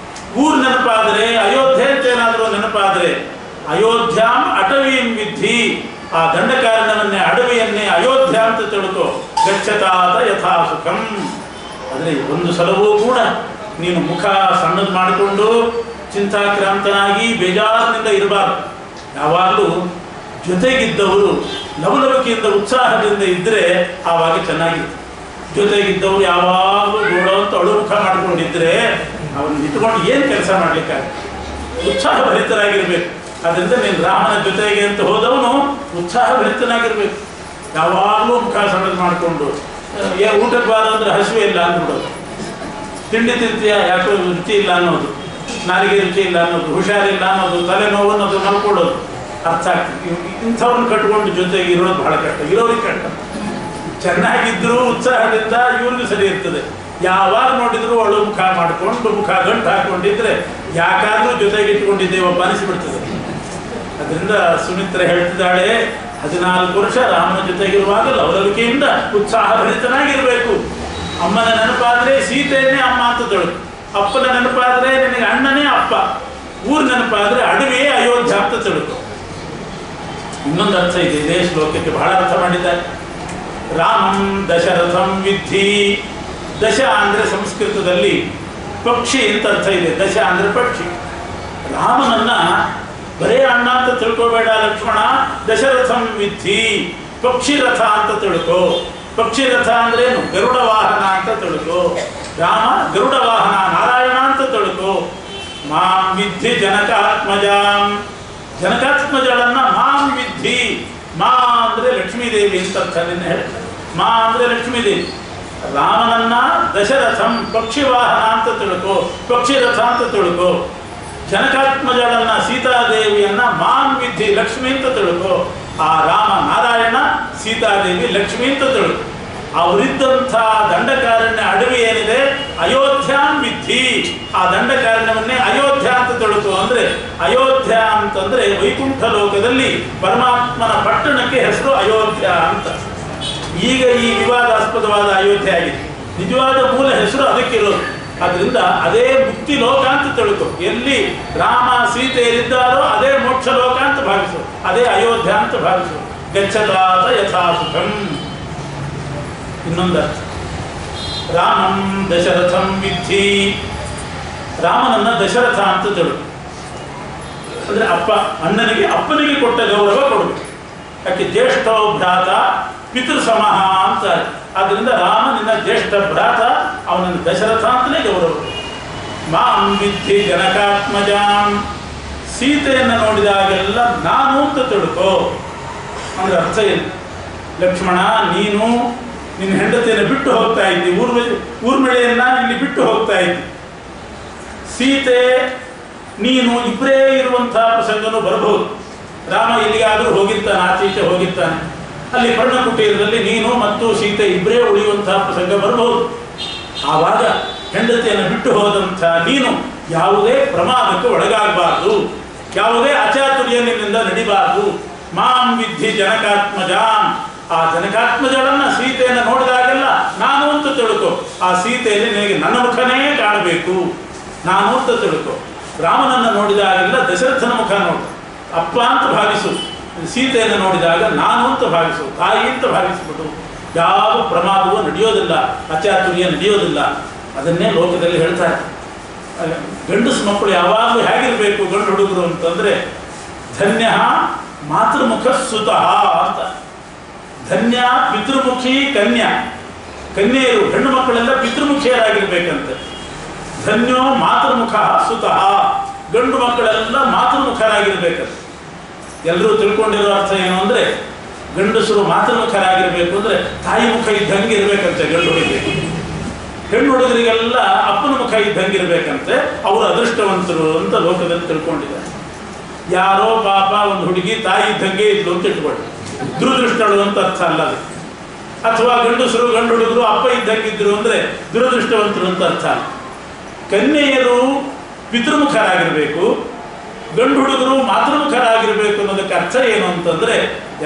ಊರು ನೆನಪಾದರೆ, ಅಯೋಧ್ಯೆ ಅಂತ ಏನಾದರೂ ನೆನಪಾದರೆ, ಅಯೋಧ್ಯಾಂ ಅಟವೀಂ ವಿದ್ಧಿ, ಆ ದಂಡಕಾರಣ್ಯವನ್ನೇ ಅಡವಿಯನ್ನೇ ಅಯೋಧ್ಯ ಅಂತ ತಿಳ್ಕೊ. ಗಚ್ಚತಾದ ಯಥಾ ಸುಖಂ. ಆದರೆ ಒಂದು ಸಲವೂ ಕೂಡ ನೀನು ಮುಖ ಸಣ್ಣದು ಮಾಡಿಕೊಂಡು ಚಿಂತಾಕ್ರಾಂತನಾಗಿ ಬೇಜಾರಿನಿಂದ ಇರಬಾರ್ದು. ಯಾವಾಗಲೂ ಜೊತೆಗಿದ್ದವರು ಲವಲವಿಕೆಯಿಂದ ಉತ್ಸಾಹದಿಂದ ಇದ್ದರೆ ಆವಾಗ ಚೆನ್ನಾಗಿರುತ್ತೆ. ಜೊತೆಗಿದ್ದವರು ಯಾವಾಗಲೂ ಗೋಡೋ ಅಂತ ಅಳುಮುಖ ಮಾಡಿಕೊಂಡಿದ್ರೆ ಅವನ್ನ ಇಟ್ಕೊಂಡು ಏನು ಕೆಲಸ ಮಾಡ್ಲಿಕ್ಕಾಗುತ್ತೆ? ಉತ್ಸಾಹಭರಿತರಾಗಿರ್ಬೇಕು. ಅದರಿಂದ ನೀನು ರಾಮನ ಜೊತೆಗೆ ಅಂತ ಹೋದವನು ಉತ್ಸಾಹಭರಿತನಾಗಿರ್ಬೇಕು. ಯಾವಾಗಲೂ ಮುಖ ಸಣ್ಣದು ಮಾಡಿಕೊಂಡು ಊಟಕ್ಕೆ ಬಾರ ಅಂದ್ರೆ ಹಸಿವೆ ಇಲ್ಲ ಅಂದ್ಬಿಡೋದು, ತಿಂಡಿ ತಿಂತೀಯ ಯಾಕೋ ರುಚಿ ಇಲ್ಲ ಅನ್ನೋದು, ನಾಲಿಗೆ ರುಚಿ ಇಲ್ಲ ಅನ್ನೋದು, ಹುಷಾರಿಲ್ಲ ಅನ್ನೋದು, ತಲೆನೋವು ಅನ್ನೋದು ಮಲ್ಕೊಳ್ಳೋದು ಅರ್ಥ ಆಗ್ತದೆ. ಇಂಥವ್ರನ್ನ ಕಟ್ಕೊಂಡು ಜೊತೆಗೆ ಇರೋದು ಬಹಳ ಕಷ್ಟ. ಇರೋರಿಗೆ ಕಷ್ಟ. ಚೆನ್ನಾಗಿದ್ರು ಉತ್ಸಾಹದಿಂದ ಇವ್ರಿಗೂ ಸರಿ ಇರ್ತದೆ. ಯಾವಾಗ ನೋಡಿದ್ರು ಅವಳು ಮುಖ ಮಾಡಿಕೊಂಡು ಮುಖ ಗಂಟು ಹಾಕೊಂಡಿದ್ರೆ ಯಾಕಾದ್ರೂ ಜೊತೆಗೆ ಇಟ್ಕೊಂಡಿದ್ದೇವಪ್ಪ ಅನಿಸಿಬಿಡ್ತದೆ. ಅದರಿಂದ ಸುಮಿತ್ರ ಹೇಳ್ತಿದ್ದಾಳೆ, 14 ವರ್ಷ ರಾಮನ ಜೊತೆಗಿರುವಾಗ ಲವಲವಿಕೆಯಿಂದ ಉತ್ಸಾಹಭರಿತನಾಗಿರ್ಬೇಕು. ಅಮ್ಮನ ನೆನಪಾದ್ರೆ ಸೀತೆಯನ್ನೇ ಅಮ್ಮ ಅಂತ ತಿಳ್ಕು. ಅಪ್ಪನ ನೆನಪಾದ್ರೆ ನಿನಗೆ ಅಣ್ಣನೇ ಅಪ್ಪ. ಊರು ನೆನಪಾದ್ರೆ ಅಡವಿಯೇ ಅಯೋಧ್ಯ ಅಂತ ತಿಳ್ಕು. ಇನ್ನೊಂದು ಅರ್ಥ ಇದೆ ಇದೇ ಶ್ಲೋಕಕ್ಕೆ, ಬಹಳ ಅರ್ಥ ಮಾಡಿದ್ದಾರೆ. ರಾಮಂ ದಶರಥಂ ವಿದ್ಧಿ. ದಶ ಅಂದ್ರೆ ಸಂಸ್ಕೃತದಲ್ಲಿ ಪಕ್ಷಿ ಅಂತ ಅರ್ಥ ಇದೆ. ದಶ ಅಂದ್ರೆ ಪಕ್ಷಿ. ರಾಮನನ್ನ ಬರೇ ಅಣ್ಣ ಅಂತ ತಿಳ್ಕೋಬೇಡ ಲಕ್ಷ್ಮಣ. ದಶರಥಂ ವಿದ್ಧಿ, ಪಕ್ಷಿ ರಥ ಅಂತ ತಿಳ್ಕೋ. ಪಕ್ಷಿ ರಥ ಅಂದ್ರೇನು? ಗರುಡ ವಾಹನ ಅಂತ ತಿಳ್ಕೋ. ರಾಮ ಗರುಡ ವಾಹನ, ನಾರಾಯಣ ಅಂತ ತಿಳ್ಕೋ. ಮಾಂ ವಿದ್ಧಿ ಜನಕಾತ್ಮಜಾಂ. ಜನಕಾತ್ಮಜಳನ್ನ ಮಾಂ ವಿದ್ಧಿ. ಮಾ ಅಂದ್ರೆ ಲಕ್ಷ್ಮೀದೇವಿ ಅಂತ ಅರ್ಥ. ನಿನ್ನೆ ಹೇಳ್ತಾರೆ ಮಾ ಅಂದ್ರೆ ಲಕ್ಷ್ಮೀದೇವಿ. ರಾಮನನ್ನ ದಶರಥಂ ಪಕ್ಷಿ ವಾಹನ ಅಂತ ತಿಳ್ಕೋ, ಪಕ್ಷಿ ರಥ ಅಂತ ತಿಳ್ಕೋ. ಜನಕಾತ್ಮಜಳನ್ನ ಸೀತಾದೇವಿಯನ್ನ ಮಾಂ ವಿದ್ಧಿ ಲಕ್ಷ್ಮಿ ಅಂತ ತಿಳ್ಕೋ. ಆ ರಾಮ ನಾರಾಯಣ, ಸೀತಾದೇವಿ ಲಕ್ಷ್ಮಿ ಅಂತ ತಿಳ್ಕೋ. ಅವರಿದ್ದಂಥ ದಂಡಕಾರಣ್ಯ ಅಡವಿ ಏನಿದೆ ಅಯೋಧ್ಯಾಂ ವಿದ್ಧಿ. ಆ ದಂಡಕಾರಣ್ಯವನ್ನೇ ಅಯೋಧ್ಯ ಅಂತ ತಿಳ್ಕೋ. ಅಂದ್ರೆ ಅಯೋಧ್ಯ ಅಂತಂದ್ರೆ ವೈಕುಂಠ ಲೋಕದಲ್ಲಿ ಪರಮಾತ್ಮನ ಪಟ್ಟಣಕ್ಕೆ ಹೆಸರು ಅಯೋಧ್ಯ ಅಂತ. ಈಗ ಈ ವಿವಾದಾಸ್ಪದವಾದ ಅಯೋಧ್ಯ ಆಗಿದೆ. ನಿಜವಾದ ಮೂಲ ಹೆಸರು ಅದಕ್ಕಿರೋದು. ಅದರಿಂದ ಅದೇ ಮುಕ್ತಿ ಲೋಕ ಅಂತ ತಿಳ್ಕೊ. ಎಲ್ಲಿ ರಾಮ ಸೀತೆಯರಿದ್ದಾರೋ ಅದೇ ಮೋಕ್ಷ ಲೋಕ ಅಂತ ಭಾವಿಸು, ಅದೇ ಅಯೋಧ್ಯ ಅಂತ ಭಾವಿಸು. ಗಚ್ಚತಾತ ಯಥಾ ಸುಖಂ. ಇನ್ನೊಂದು ಅರ್ಥ, ರಾಮಂ ದಶರಥಂ ವಿದ್ಧಿ. ರಾಮನನ್ನ ದಶರಥ ಅಂತ ತಿಳ್ಕೊ. ಅಂದ್ರೆ ಅಪ್ಪ, ಅಣ್ಣನಿಗೆ ಅಪ್ಪನಿಗೆ ಕೊಟ್ಟ ಗೌರವ ಕೊಡಬೇಕು. ಯಾಕೆ ಜ್ಯೇಷ್ಠೋ ಭ್ರಾತ ಪಿತೃ ಸಮಃ ಅಂತ. ಆದ್ದರಿಂದ ರಾಮ ನಿನ್ನ ಜ್ಯೇಷ್ಠ ಭ್ರಾತ, ಅವನನ್ನು ದಶರಥ ಅಂತಲೇ ಗೌರವ. ಮಾಂ ವಿದ್ಧಿ ಜನಕಾತ್ಮಜಾಂ. ಸೀತೆಯನ್ನು ನೋಡಿದಾಗೆಲ್ಲ ನಾನು ಅಂತ ತಿಳ್ಕೋ. ಅಂದ್ರೆ ಅರ್ಥ ಏನು? ಲಕ್ಷ್ಮಣ, ನೀನು ನಿನ್ನ ಹೆಂಡತಿಯನ್ನು ಬಿಟ್ಟು ಹೋಗ್ತಾ ಇದ್ದಿ, ಊರ್ಮಿಳೆಯನ್ನ ಇಲ್ಲಿ ಬಿಟ್ಟು ಹೋಗ್ತಾ ಇದ್ದಿ. ಸೀತೆ ನೀನು ಇಬ್ಬರೇ ಇರುವಂತಹ ಪ್ರಸಂಗನೂ ಬರಬಹುದು. ರಾಮ ಇಲ್ಲಿಗಾದರೂ ಹೋಗಿರ್ತಾನೆ, ಆಚೀಚೆ ಹೋಗಿರ್ತಾನೆ. ಅಲ್ಲಿ ಪರ್ಣಕುಟೀರದಲ್ಲಿ ನೀನು ಮತ್ತು ಸೀತೆ ಇಬ್ಬರೇ ಉಳಿಯುವಂತಹ ಪ್ರಸಂಗ ಬರಬಹುದು. ಆವಾಗ ಹೆಂಡತಿಯನ್ನು ಬಿಟ್ಟು ಹೋದಂಥ ನೀನು ಯಾವುದೇ ಪ್ರಮಾದಕ್ಕೆ ಒಳಗಾಗಬಾರ್ದು, ಯಾವುದೇ ಅಚಾತುರ್ಯ ನಿನ್ನಿಂದ ನಡಿಬಾರ್ದು. ಮಾಂ ವಿದ್ಧಿ ಜನಕಾತ್ಮಜಾಂ. ಆ ಜನಕಾತ್ಮಜಳನ್ನ ಸೀತೆಯನ್ನು ನೋಡಿದಾಗೆಲ್ಲ ನಾನು ಅಂತ ತಿಳ್ಕೊ. ಆ ಸೀತೆಯಲ್ಲಿ ನಿನಗೆ ನನ್ನ ಮುಖನೇ ಕಾಣಬೇಕು, ನಾನು ಅಂತ ತಿಳ್ಕೊ. ರಾಮನನ್ನು ನೋಡಿದಾಗೆಲ್ಲ ದಶರಥನ ಮುಖ ನೋಡು, ಅಪ್ಪ ಅಂತ ಭಾವಿಸು. ಸೀತೆಯನ್ನು ನೋಡಿದಾಗ ನಾನು ಅಂತ ಭಾವಿಸು, ತಾಯಿ ಅಂತ ಭಾವಿಸ್ಬಿಟ್ಟು. ಯಾವ ಪ್ರಮಾದವೂ ನಡೆಯೋದಿಲ್ಲ, ಅಚಾತುರ್ಯ ನಡೆಯೋದಿಲ್ಲ. ಅದನ್ನೇ ಲೋಕದಲ್ಲಿ ಹೇಳ್ತಾರೆ. ಗಂಡಸು ಮಕ್ಕಳು ಯಾವಾಗಲೂ ಹೇಗಿರಬೇಕು ಗಂಡು ಹುಡುಗರು ಅಂತಂದ್ರೆ, ಧನ್ಯ ಮಾತೃಮುಖ ಸುತಃ ಅಂತ. ಧನ್ಯ ಪಿತೃಮುಖಿ ಕನ್ಯಾ. ಕನ್ಯೆಯರು ಹೆಣ್ಣು ಮಕ್ಕಳೆಲ್ಲ ಪಿತೃಮುಖಿಯರಾಗಿರ್ಬೇಕಂತೆ. ಧನ್ಯೋ ಮಾತೃಮುಖ ಸುತಃ. ಗಂಡು ಮಕ್ಕಳೆಲ್ಲ ಮಾತೃಮುಖರಾಗಿರ್ಬೇಕಂತೆ. ಎಲ್ಲರೂ ತಿಳ್ಕೊಂಡಿರೋ ಅರ್ಥ ಏನು ಅಂದ್ರೆ, ಗಂಡಸರು ಮಾತೃಮುಖರಾಗಿರ್ಬೇಕು ಅಂದ್ರೆ ತಾಯಿ ಮುಖ ಇದ್ದಂಗೆ ಇರ್ಬೇಕಂತೆ ಗಂಡು ಹುಡುಗರಿಗೆ. ಹೆಣ್ಣು ಹುಡುಗರಿಗೆಲ್ಲ ಅಪ್ಪನ ಮುಖ ಇದ್ದಂಗೆ ಇರ್ಬೇಕಂತೆ. ಅವರು ಅದೃಷ್ಟವಂತರು ಅಂತ ಲೋಕದಲ್ಲಿ ತಿಳ್ಕೊಂಡಿದ್ದಾರೆ. ಯಾರೋ ಪಾಪ ಒಂದು ಹುಡುಗಿ ತಾಯಿ ಇದ್ದಂಗೆ ಇದ್ಲು ಅಂತ ಇಟ್ಕೊಳ್ಳಿ, ದುರದೃಷ್ಟಗಳು ಅಂತ ಅರ್ಥ ಅಲ್ಲ ಅದು. ಅಥವಾ ಗಂಡಸರು ಗಂಡು ಹುಡುಗರು ಅಪ್ಪ ಇದ್ದಂಗಿದ್ರು ಅಂದ್ರೆ ದುರದೃಷ್ಟವಂತರು ಅಂತ ಅರ್ಥ ಅಲ್ಲ. ಕನ್ಯೆಯರು ಪಿತೃಮುಖರಾಗಿರ್ಬೇಕು, ಗಂಡು ಹುಡುಗರು ಮಾತೃಮುಖರಾಗಿರ್ಬೇಕು ಅನ್ನೋದಕ್ಕೆ ಅರ್ಥ ಏನು ಅಂತಂದ್ರೆ,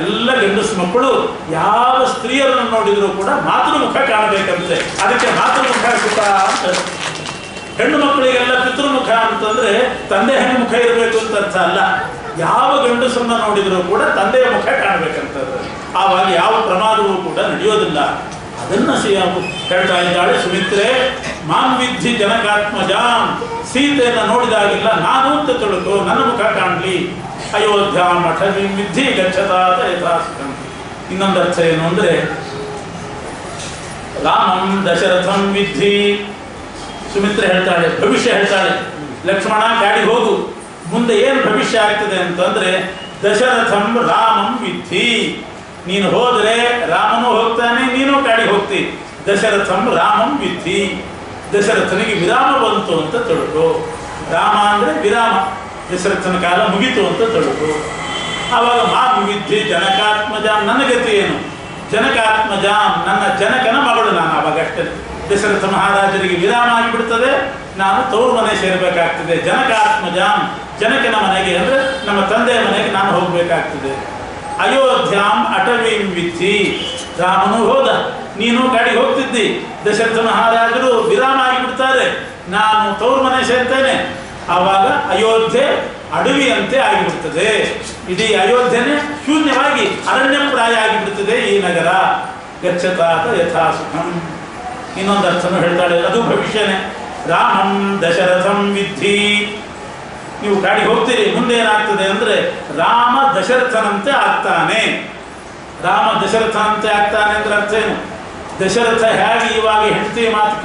ಎಲ್ಲ ಗಂಡಸು ಮಕ್ಕಳು ಯಾವ ಸ್ತ್ರೀಯರನ್ನು ನೋಡಿದ್ರು ಕೂಡ ಮಾತೃಮುಖ ಕಾಣಬೇಕಂತೆ. ಅದಕ್ಕೆ ಮಾತೃಮುಖ ಸುತ ಅಂತ. ಹೆಣ್ಣು ಮಕ್ಕಳಿಗೆಲ್ಲ ಪಿತೃಮುಖ ಅಂತಂದ್ರೆ ತಂದೆ ಹೆಣ್ಣು ಮುಖ ಇರಬೇಕು ಅಂತ ಅರ್ಥ ಅಲ್ಲ. ಯಾವ ಗಂಡಸನ್ನ ನೋಡಿದರೂ ಕೂಡ ತಂದೆಯ ಮುಖ ಕಾಣಬೇಕಂತದ್ದು. ಆವಾಗ ಯಾವ ಪ್ರಮಾದವೂ ಕೂಡ ನಡೆಯೋದಿಲ್ಲ. ಅದನ್ನ ಹೇಳ್ತಾ ಇದ್ದಾಳೆ ಸುಮಿತ್ರೆ. ಮಾಂ ವಿದ್ಧಿ ಜನಕಾತ್ಮಜಾಂ, ಸೀತೆಯನ್ನು ನೋಡಿದಾಗಿಲ್ಲ ನಾನು ಅಂತ ತಿಳ್ಕೊ, ನನ್ನ ಮುಖ ಕಾಣಲಿ. ಅಯೋಧ್ಯ ಮಠ ವಿದ್ಧಿ ಗಚ್ಚತಾದ ಯಥಾಸುಖಂ. ಇನ್ನೊಂದು ಅರ್ಥ ಏನು ಅಂದ್ರೆ, ರಾಮಂ ದಶರಥಂ ವಿದ್ಧಿ. ಸುಮಿತ್ರೆ ಹೇಳ್ತಾಳೆ, ಭವಿಷ್ಯ ಹೇಳ್ತಾಳೆ, ಲಕ್ಷ್ಮಣ ಗಾಡಿ ಹೋಗು, ಮುಂದೆ ಏನು ಭವಿಷ್ಯ ಆಗ್ತದೆ ಅಂತಂದ್ರೆ ದಶರಥಂ ರಾಮಂ ವಿದ್ಧಿ. ನೀನು ಹೋದರೆ ರಾಮನು ಹೋಗ್ತಾನೆ, ನೀನು ಗಾಡಿ ಹೋಗ್ತಿ. ದಶರಥಂ ರಾಮಂ ವಿದ್ಧಿ, ದಶರಥನಿಗೆ ವಿರಾಮ ಬಂತು ಅಂತ ತಿಳ್ಕೊ. ರಾಮ ಅಂದ್ರೆ ವಿರಾಮ, ದಶರಥನ ಕಾಲ ಮುಗಿತು ಅಂತ ತಿಳ್ಕೊ. ಆವಾಗ ಮಾಂ ವಿದ್ಧಿ ಜನಕಾತ್ಮಜಾಂ, ನನ್ನ ಗತಿ ಏನು? ಜನಕಾತ್ಮಜಾಂ, ನನ್ನ ಜನಕನ ಮಗಳು ನಾನು. ಆವಾಗ ಅಷ್ಟೇ ದಶರಥ ಮಹಾರಾಜರಿಗೆ ವಿರಾಮ ಆಗಿಬಿಡ್ತದೆ, ನಾನು ತವರು ಮನೆ ಸೇರಬೇಕಾಗ್ತದೆ. ಜನಕಾತ್ಮಜಾಂ, ಜನಕನ ಮನೆಗೆ ಅಂದ್ರೆ ನಮ್ಮ ತಂದೆಯ ಮನೆಗೆ ನಾನು ಹೋಗ್ಬೇಕಾಗ್ತದೆ. ಅಯೋಧ್ಯಾಂ ಅಟವೀಂ ವಿದ್ಧಿ, ರಾಮನು ಹೋದ, ನೀನು ಗಾಡಿ ಹೋಗ್ತಿದ್ದಿ. ದಶರಥ ಮಹಾರಾಜರು ವಿರಾಮ ಆಗಿಬಿಡ್ತಾರೆ, ನಾನು ತವರು ಮನೆ ಸೇರ್ತೇನೆ. ಆವಾಗ ಅಯೋಧ್ಯೆ ಅಡವಿಯಂತೆ ಆಗಿಬಿಡ್ತದೆ. ಇಡೀ ಅಯೋಧ್ಯೆನೇ ಶೂನ್ಯವಾಗಿ ಅರಣ್ಯಪ್ರಾಯ ಆಗಿಬಿಡ್ತದೆ ಈ ನಗರ. ಗಚ್ಚತಾತ ಯಥಾಸುಖಂ. ಇನ್ನೊಂದು ಅರ್ಥನು ಹೇಳ್ತಾಳೆ, ಅದು ಭವಿಷ್ಯನೇ. ರಾಮಂ ದಶರಥಂ ವಿದ್ಧಿ, ನೀವು ಗಾಡಿ ಹೋಗ್ತೀರಿ, ಮುಂದೆ ಏನಾಗ್ತದೆ ಅಂದ್ರೆ ರಾಮ ದಶರಥನಂತೆ ಆಗ್ತಾನೆ. ರಾಮ ದಶರಥನಂತೆ ಆಗ್ತಾನೆ ಅಂದ್ರೆ ಅರ್ಥ ಏನು? ದಶರಥ ಹೇಗೆ ಇವಾಗ ಹೆಂಡತಿ ಮಾತು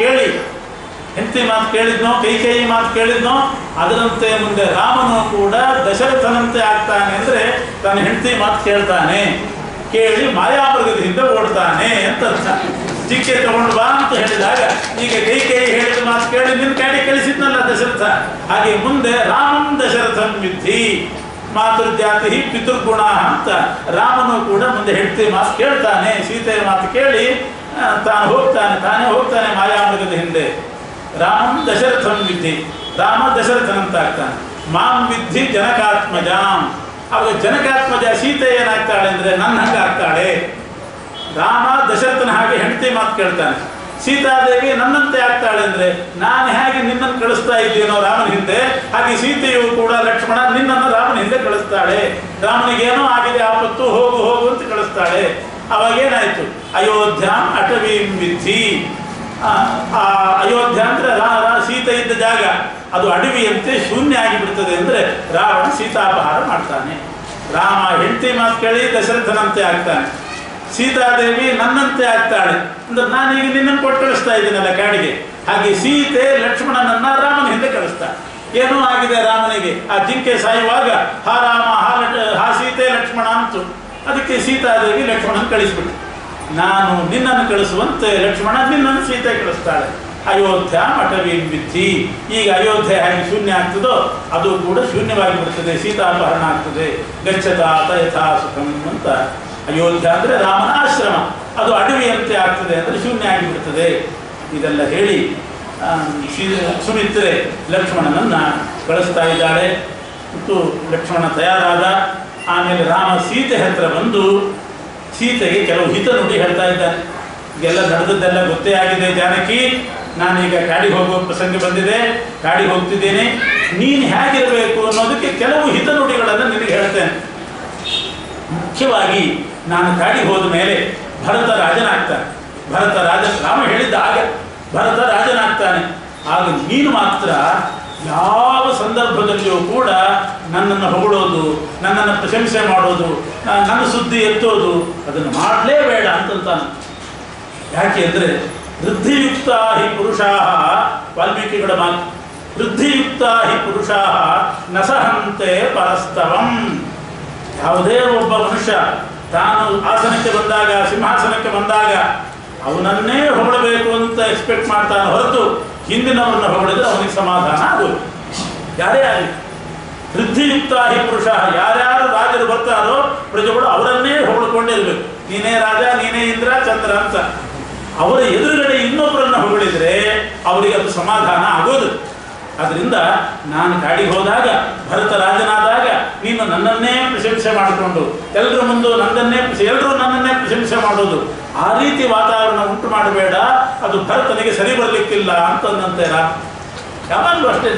ಕೇಳಿದ್ನೋ, ಕೈಕೇಯಿ ಮಾತು ಕೇಳಿದ್ನೋ, ಅದರಂತೆ ಮುಂದೆ ರಾಮನು ಕೂಡ ದಶರಥನಂತೆ ಆಗ್ತಾನೆ. ಅಂದ್ರೆ ತನ್ನ ಹೆಂಡತಿ ಮಾತು ಕೇಳ್ತಾನೆ, ಕೇಳಿ ಮಾಯಾಮೃಗದಿಂದ ಓಡ್ತಾನೆ ಅಂತ ಅರ್ಥ. ಜಿಕ್ಕೆ ತಗೊಂಡು ಬಾ ಅಂತ ಹೇಳಿದಾಗ ಈಗ ಕೈಕೇಯಿ ಹೇಳಿದ ಮಾತು ಕೇಳಿ ನಿನ್ನ ಗಾಡಿ ಕಳಿಸಿದ್ನಲ್ಲ ದಶರಥ, ಹಾಗೆ ಮುಂದೆ ರಾಮಂ ದಶರಥಂ ವಿದ್ಧಿ ಮಾತೃಜಾತಿ ಪಿತೃಗುಣ ಅಂತ ರಾಮನು ಕೂಡ ಮುಂದೆ ಹೆಂಡತಿ ಮಾತು ಕೇಳ್ತಾನೆ, ಸೀತೆಯ ಮಾತು ಕೇಳಿ ತಾನೇ ಹೋಗ್ತಾನೆ ಮಾಯಾಮೃಗದ ಹಿಂದೆ. ರಾಮಂ ದಶರಥಂ ವಿದ್ಧಿ, ರಾಮ ದಶರಥನಂತ ಆಗ್ತಾನೆ. ಮಾಂ ವಿದ್ಧಿ ಜನಕಾತ್ಮಜಾಂ, ಅವಾಗ ಜನಕಾತ್ಮಜ ಸೀತೆ ಏನಾಗ್ತಾಳೆ ಅಂದ್ರೆ ನನ್ನ ಹಂಗೆ ಆಗ್ತಾಳೆ. ರಾಮ ದಶರಥನ ಹಾಗೆ ಹೆಂಡತಿ ಮಾತು ಕೇಳ್ತಾನೆ. ಸೀತಾದೇವಿ ನನ್ನಂತೆ ಆಗ್ತಾಳೆ ಅಂದ್ರೆ ನಾನು ಹೇಗೆ ನಿನ್ನನ್ನು ಕಳಿಸ್ತಾ ಇದ್ದೀನೋ ರಾಮನ ಹಿಂದೆ, ಹಾಗೆ ಸೀತೆಯು ಕೂಡ ಲಕ್ಷ್ಮಣ ನಿನ್ನನ್ನು ರಾಮನ ಹಿಂದೆ ಕಳಿಸ್ತಾಳೆ. ರಾಮನಿಗೇನೋ ಆಗಿದೆ ಆಪತ್ತು, ಹೋಗು ಹೋಗು ಅಂತ ಕಳಿಸ್ತಾಳೆ. ಅವಾಗ ಏನಾಯ್ತು? ಅಯೋಧ್ಯಾಂ ಅಟವೀಂ ವಿದ್ಧಿ. ಅಯೋಧ್ಯ ಅಂದ್ರೆ ಸೀತೆ ಇದ್ದ ಜಾಗ ಅದು ಅಡವಿಯಂತೆ ಶೂನ್ಯ ಆಗಿಬಿಡ್ತದೆ. ಅಂದ್ರೆ ರಾವಣ ಸೀತಾಪಹಾರ ಮಾಡ್ತಾನೆ. ರಾಮ ಹೆಂಡತಿ ಮಾತು ಕೇಳಿ ದಶರಥನಂತೆ ಆಗ್ತಾನೆ, ಸೀತಾದೇವಿ ನನ್ನಂತೆ ಆಗ್ತಾಳೆ. ಅಂದ್ರೆ ನಾನೀಗ ನಿನ್ನನ್ನು ಕೊಟ್ಟು ಕಳಿಸ್ತಾ ಇದ್ದೀನಲ್ಲ ಕಾಡಿಗೆ, ಹಾಗೆ ಸೀತೆ ಲಕ್ಷ್ಮಣನನ್ನ ರಾಮನ ಹಿಂದೆ ಕಳಿಸ್ತಾಳೆ. ಏನೋ ಆಗಿದೆ ರಾಮನಿಗೆ, ಆ ಜಿಂಕೆ ಸಾಯುವಾಗ ಹಾ ರಾಮ ಹಾ ಸೀತೆ ಲಕ್ಷ್ಮಣ ಅಂತು. ಅದಕ್ಕೆ ಸೀತಾದೇವಿ ಲಕ್ಷ್ಮಣನ ಕಳಿಸ್ಬಿಟ್ಟು, ನಾನು ನಿನ್ನನ್ನು ಕಳಿಸುವಂತೆ ಲಕ್ಷ್ಮಣ ನಿನ್ನನ್ನು ಸೀತೆ ಕಳಿಸ್ತಾಳೆ. ಅಯೋಧ್ಯ ಅಟವೀಂ ವಿದ್ಧಿ. ಈಗ ಅಯೋಧ್ಯೆ ಹೇಗೆ ಶೂನ್ಯ ಆಗ್ತದೋ ಅದು ಕೂಡ ಶೂನ್ಯವಾಗಿ ಬಿಡ್ತದೆ, ಸೀತಾಪಹರಣ ಆಗ್ತದೆ. ಗಚ್ಚತಾತ ಯಥಾಸುಖಂ ಅಂತ. ಅಯೋಧ್ಯ ಅಂದರೆ ರಾಮನ ಆಶ್ರಮ, ಅದು ಅಡವಿಯಂತೆ ಆಗ್ತದೆ ಅಂದರೆ ಶೂನ್ಯ ಆಗಿಬಿಡ್ತದೆ. ಇದೆಲ್ಲ ಹೇಳಿ ಸುಮಿತ್ರೆ ಲಕ್ಷ್ಮಣನನ್ನು ಕಳಿಸ್ತಾ ಇದ್ದಾಳೆ. ಮತ್ತು ಲಕ್ಷ್ಮಣ ತಯಾರಾದ ಆಮೇಲೆ ರಾಮ ಸೀತೆ ಹತ್ರ ಬಂದು ಸೀತೆಗೆ ಕೆಲವು ಹಿತ ನುಡಿ ಹೇಳ್ತಾ ಇದ್ದಾನೆ. ಈಗೆಲ್ಲ ನಡೆದದ್ದೆಲ್ಲ ಗೊತ್ತೇ ಆಗಿದೆ ಜಾನಕಿ, ನಾನೀಗ ಕಾಡಿಗೆ ಹೋಗುವ ಪ್ರಸಂಗ ಬಂದಿದೆ, ಕಾಡಿಗೆ ಹೋಗ್ತಿದ್ದೇನೆ, ನೀನು ಹೇಗಿರಬೇಕು ಅನ್ನೋದಕ್ಕೆ ಕೆಲವು ಹಿತ ನುಡಿಗಳನ್ನು ನಿನಗೆ ಹೇಳ್ತೇನೆ. ಮುಖ್ಯವಾಗಿ ನಾನು ಕಾಡಿಗೆ ಹೋದ ಮೇಲೆ ಭರತ ರಾಜನಾಗ್ತಾನೆ. ರಾಮ ಹೇಳಿದ್ದ ಆಗ ಭರತ ರಾಜನಾಗ್ತಾನೆ. ಆಗ ನೀನು ಮಾತ್ರ ಯಾವ ಸಂದರ್ಭದಲ್ಲಿಯೂ ಕೂಡ ನನ್ನನ್ನು ಹೊಗಳೋದು, ನನ್ನನ್ನು ಪ್ರಶಂಸೆ ಮಾಡೋದು, ನನ್ನ ಸುದ್ದಿ ಎತ್ತೋದು ಅದನ್ನು ಮಾಡಲೇಬೇಡ ಅಂತಂತಾನೆ. ಯಾಕೆ ಅಂದರೆ ವೃದ್ಧಿಯುಕ್ತ ಹಿ ಪುರುಷಾ, ವಾಲ್ಮೀಕಿಗಳ ಮಾತು, ವೃದ್ಧಿಯುಕ್ತ ಹಿ ಪುರುಷಾ ನಸಹಂತೆ ಪರಸ್ತವಂ. ಯಾವುದೇ ಒಬ್ಬ ಮನುಷ್ಯ ತಾನು ಆಸನಕ್ಕೆ ಬಂದಾಗ, ಸಿಂಹಾಸನಕ್ಕೆ ಬಂದಾಗ ಅವನನ್ನೇ ಹೊಗಳಬೇಕು ಅಂತ ಎಕ್ಸ್ಪೆಕ್ಟ್ ಮಾಡ್ತಾನೆ ಹೊರತು ಹಿಂದಿನವರನ್ನ ಹೊಗಳಿದ್ರೆ ಅವನಿಗೆ ಸಮಾಧಾನ ಆಗೋದು. ಯಾರೇ ಆಗಲಿ ವೃದ್ಧಿಯುಕ್ತ ಹಿ ಪುರುಷ, ಯಾರ್ಯಾರು ರಾಜರು ಬರ್ತಾರೋ ಪ್ರಜೆಗಳು ಅವರನ್ನೇ ಹೊಗಳಿಕೊಂಡೇ ಇರಬೇಕು. ನೀನೇ ರಾಜ, ನೀನೇ ಇಂದ್ರ, ಚಂದ್ರ ಅಂತ. ಅವರ ಎದುರುಗಡೆ ಇನ್ನೊಬ್ಬರನ್ನ ಹೊಗಳಿದ್ರೆ ಅವರಿಗೆ ಅದು ಸಮಾಧಾನ ಆಗೋದು. ಅದರಿಂದ ನಾನು ಕಾಡಿಗೆ ಹೋದಾಗ, ಭರತ ರಾಜನಾದಾಗ ನೀನು ನನ್ನನ್ನೇ ಪ್ರಶಂಸೆ ಮಾಡಿಕೊಂಡು ಎಲ್ಲರ ಮುಂದೆ ಎಲ್ಲರೂ ನನ್ನನ್ನೇ ಪ್ರಶಂಸೆ ಮಾಡೋದು, ಆ ರೀತಿ ವಾತಾವರಣ ಉಂಟು ಮಾಡಬೇಡ, ಅದು ಭರತನಿಗೆ ಸರಿ ಬರಲಿಕ್ಕಿಲ್ಲ ಅಂತಂದಂತೆ ರಾಮ. ಯಾವಾಗಲೂ ಅಷ್ಟೇ.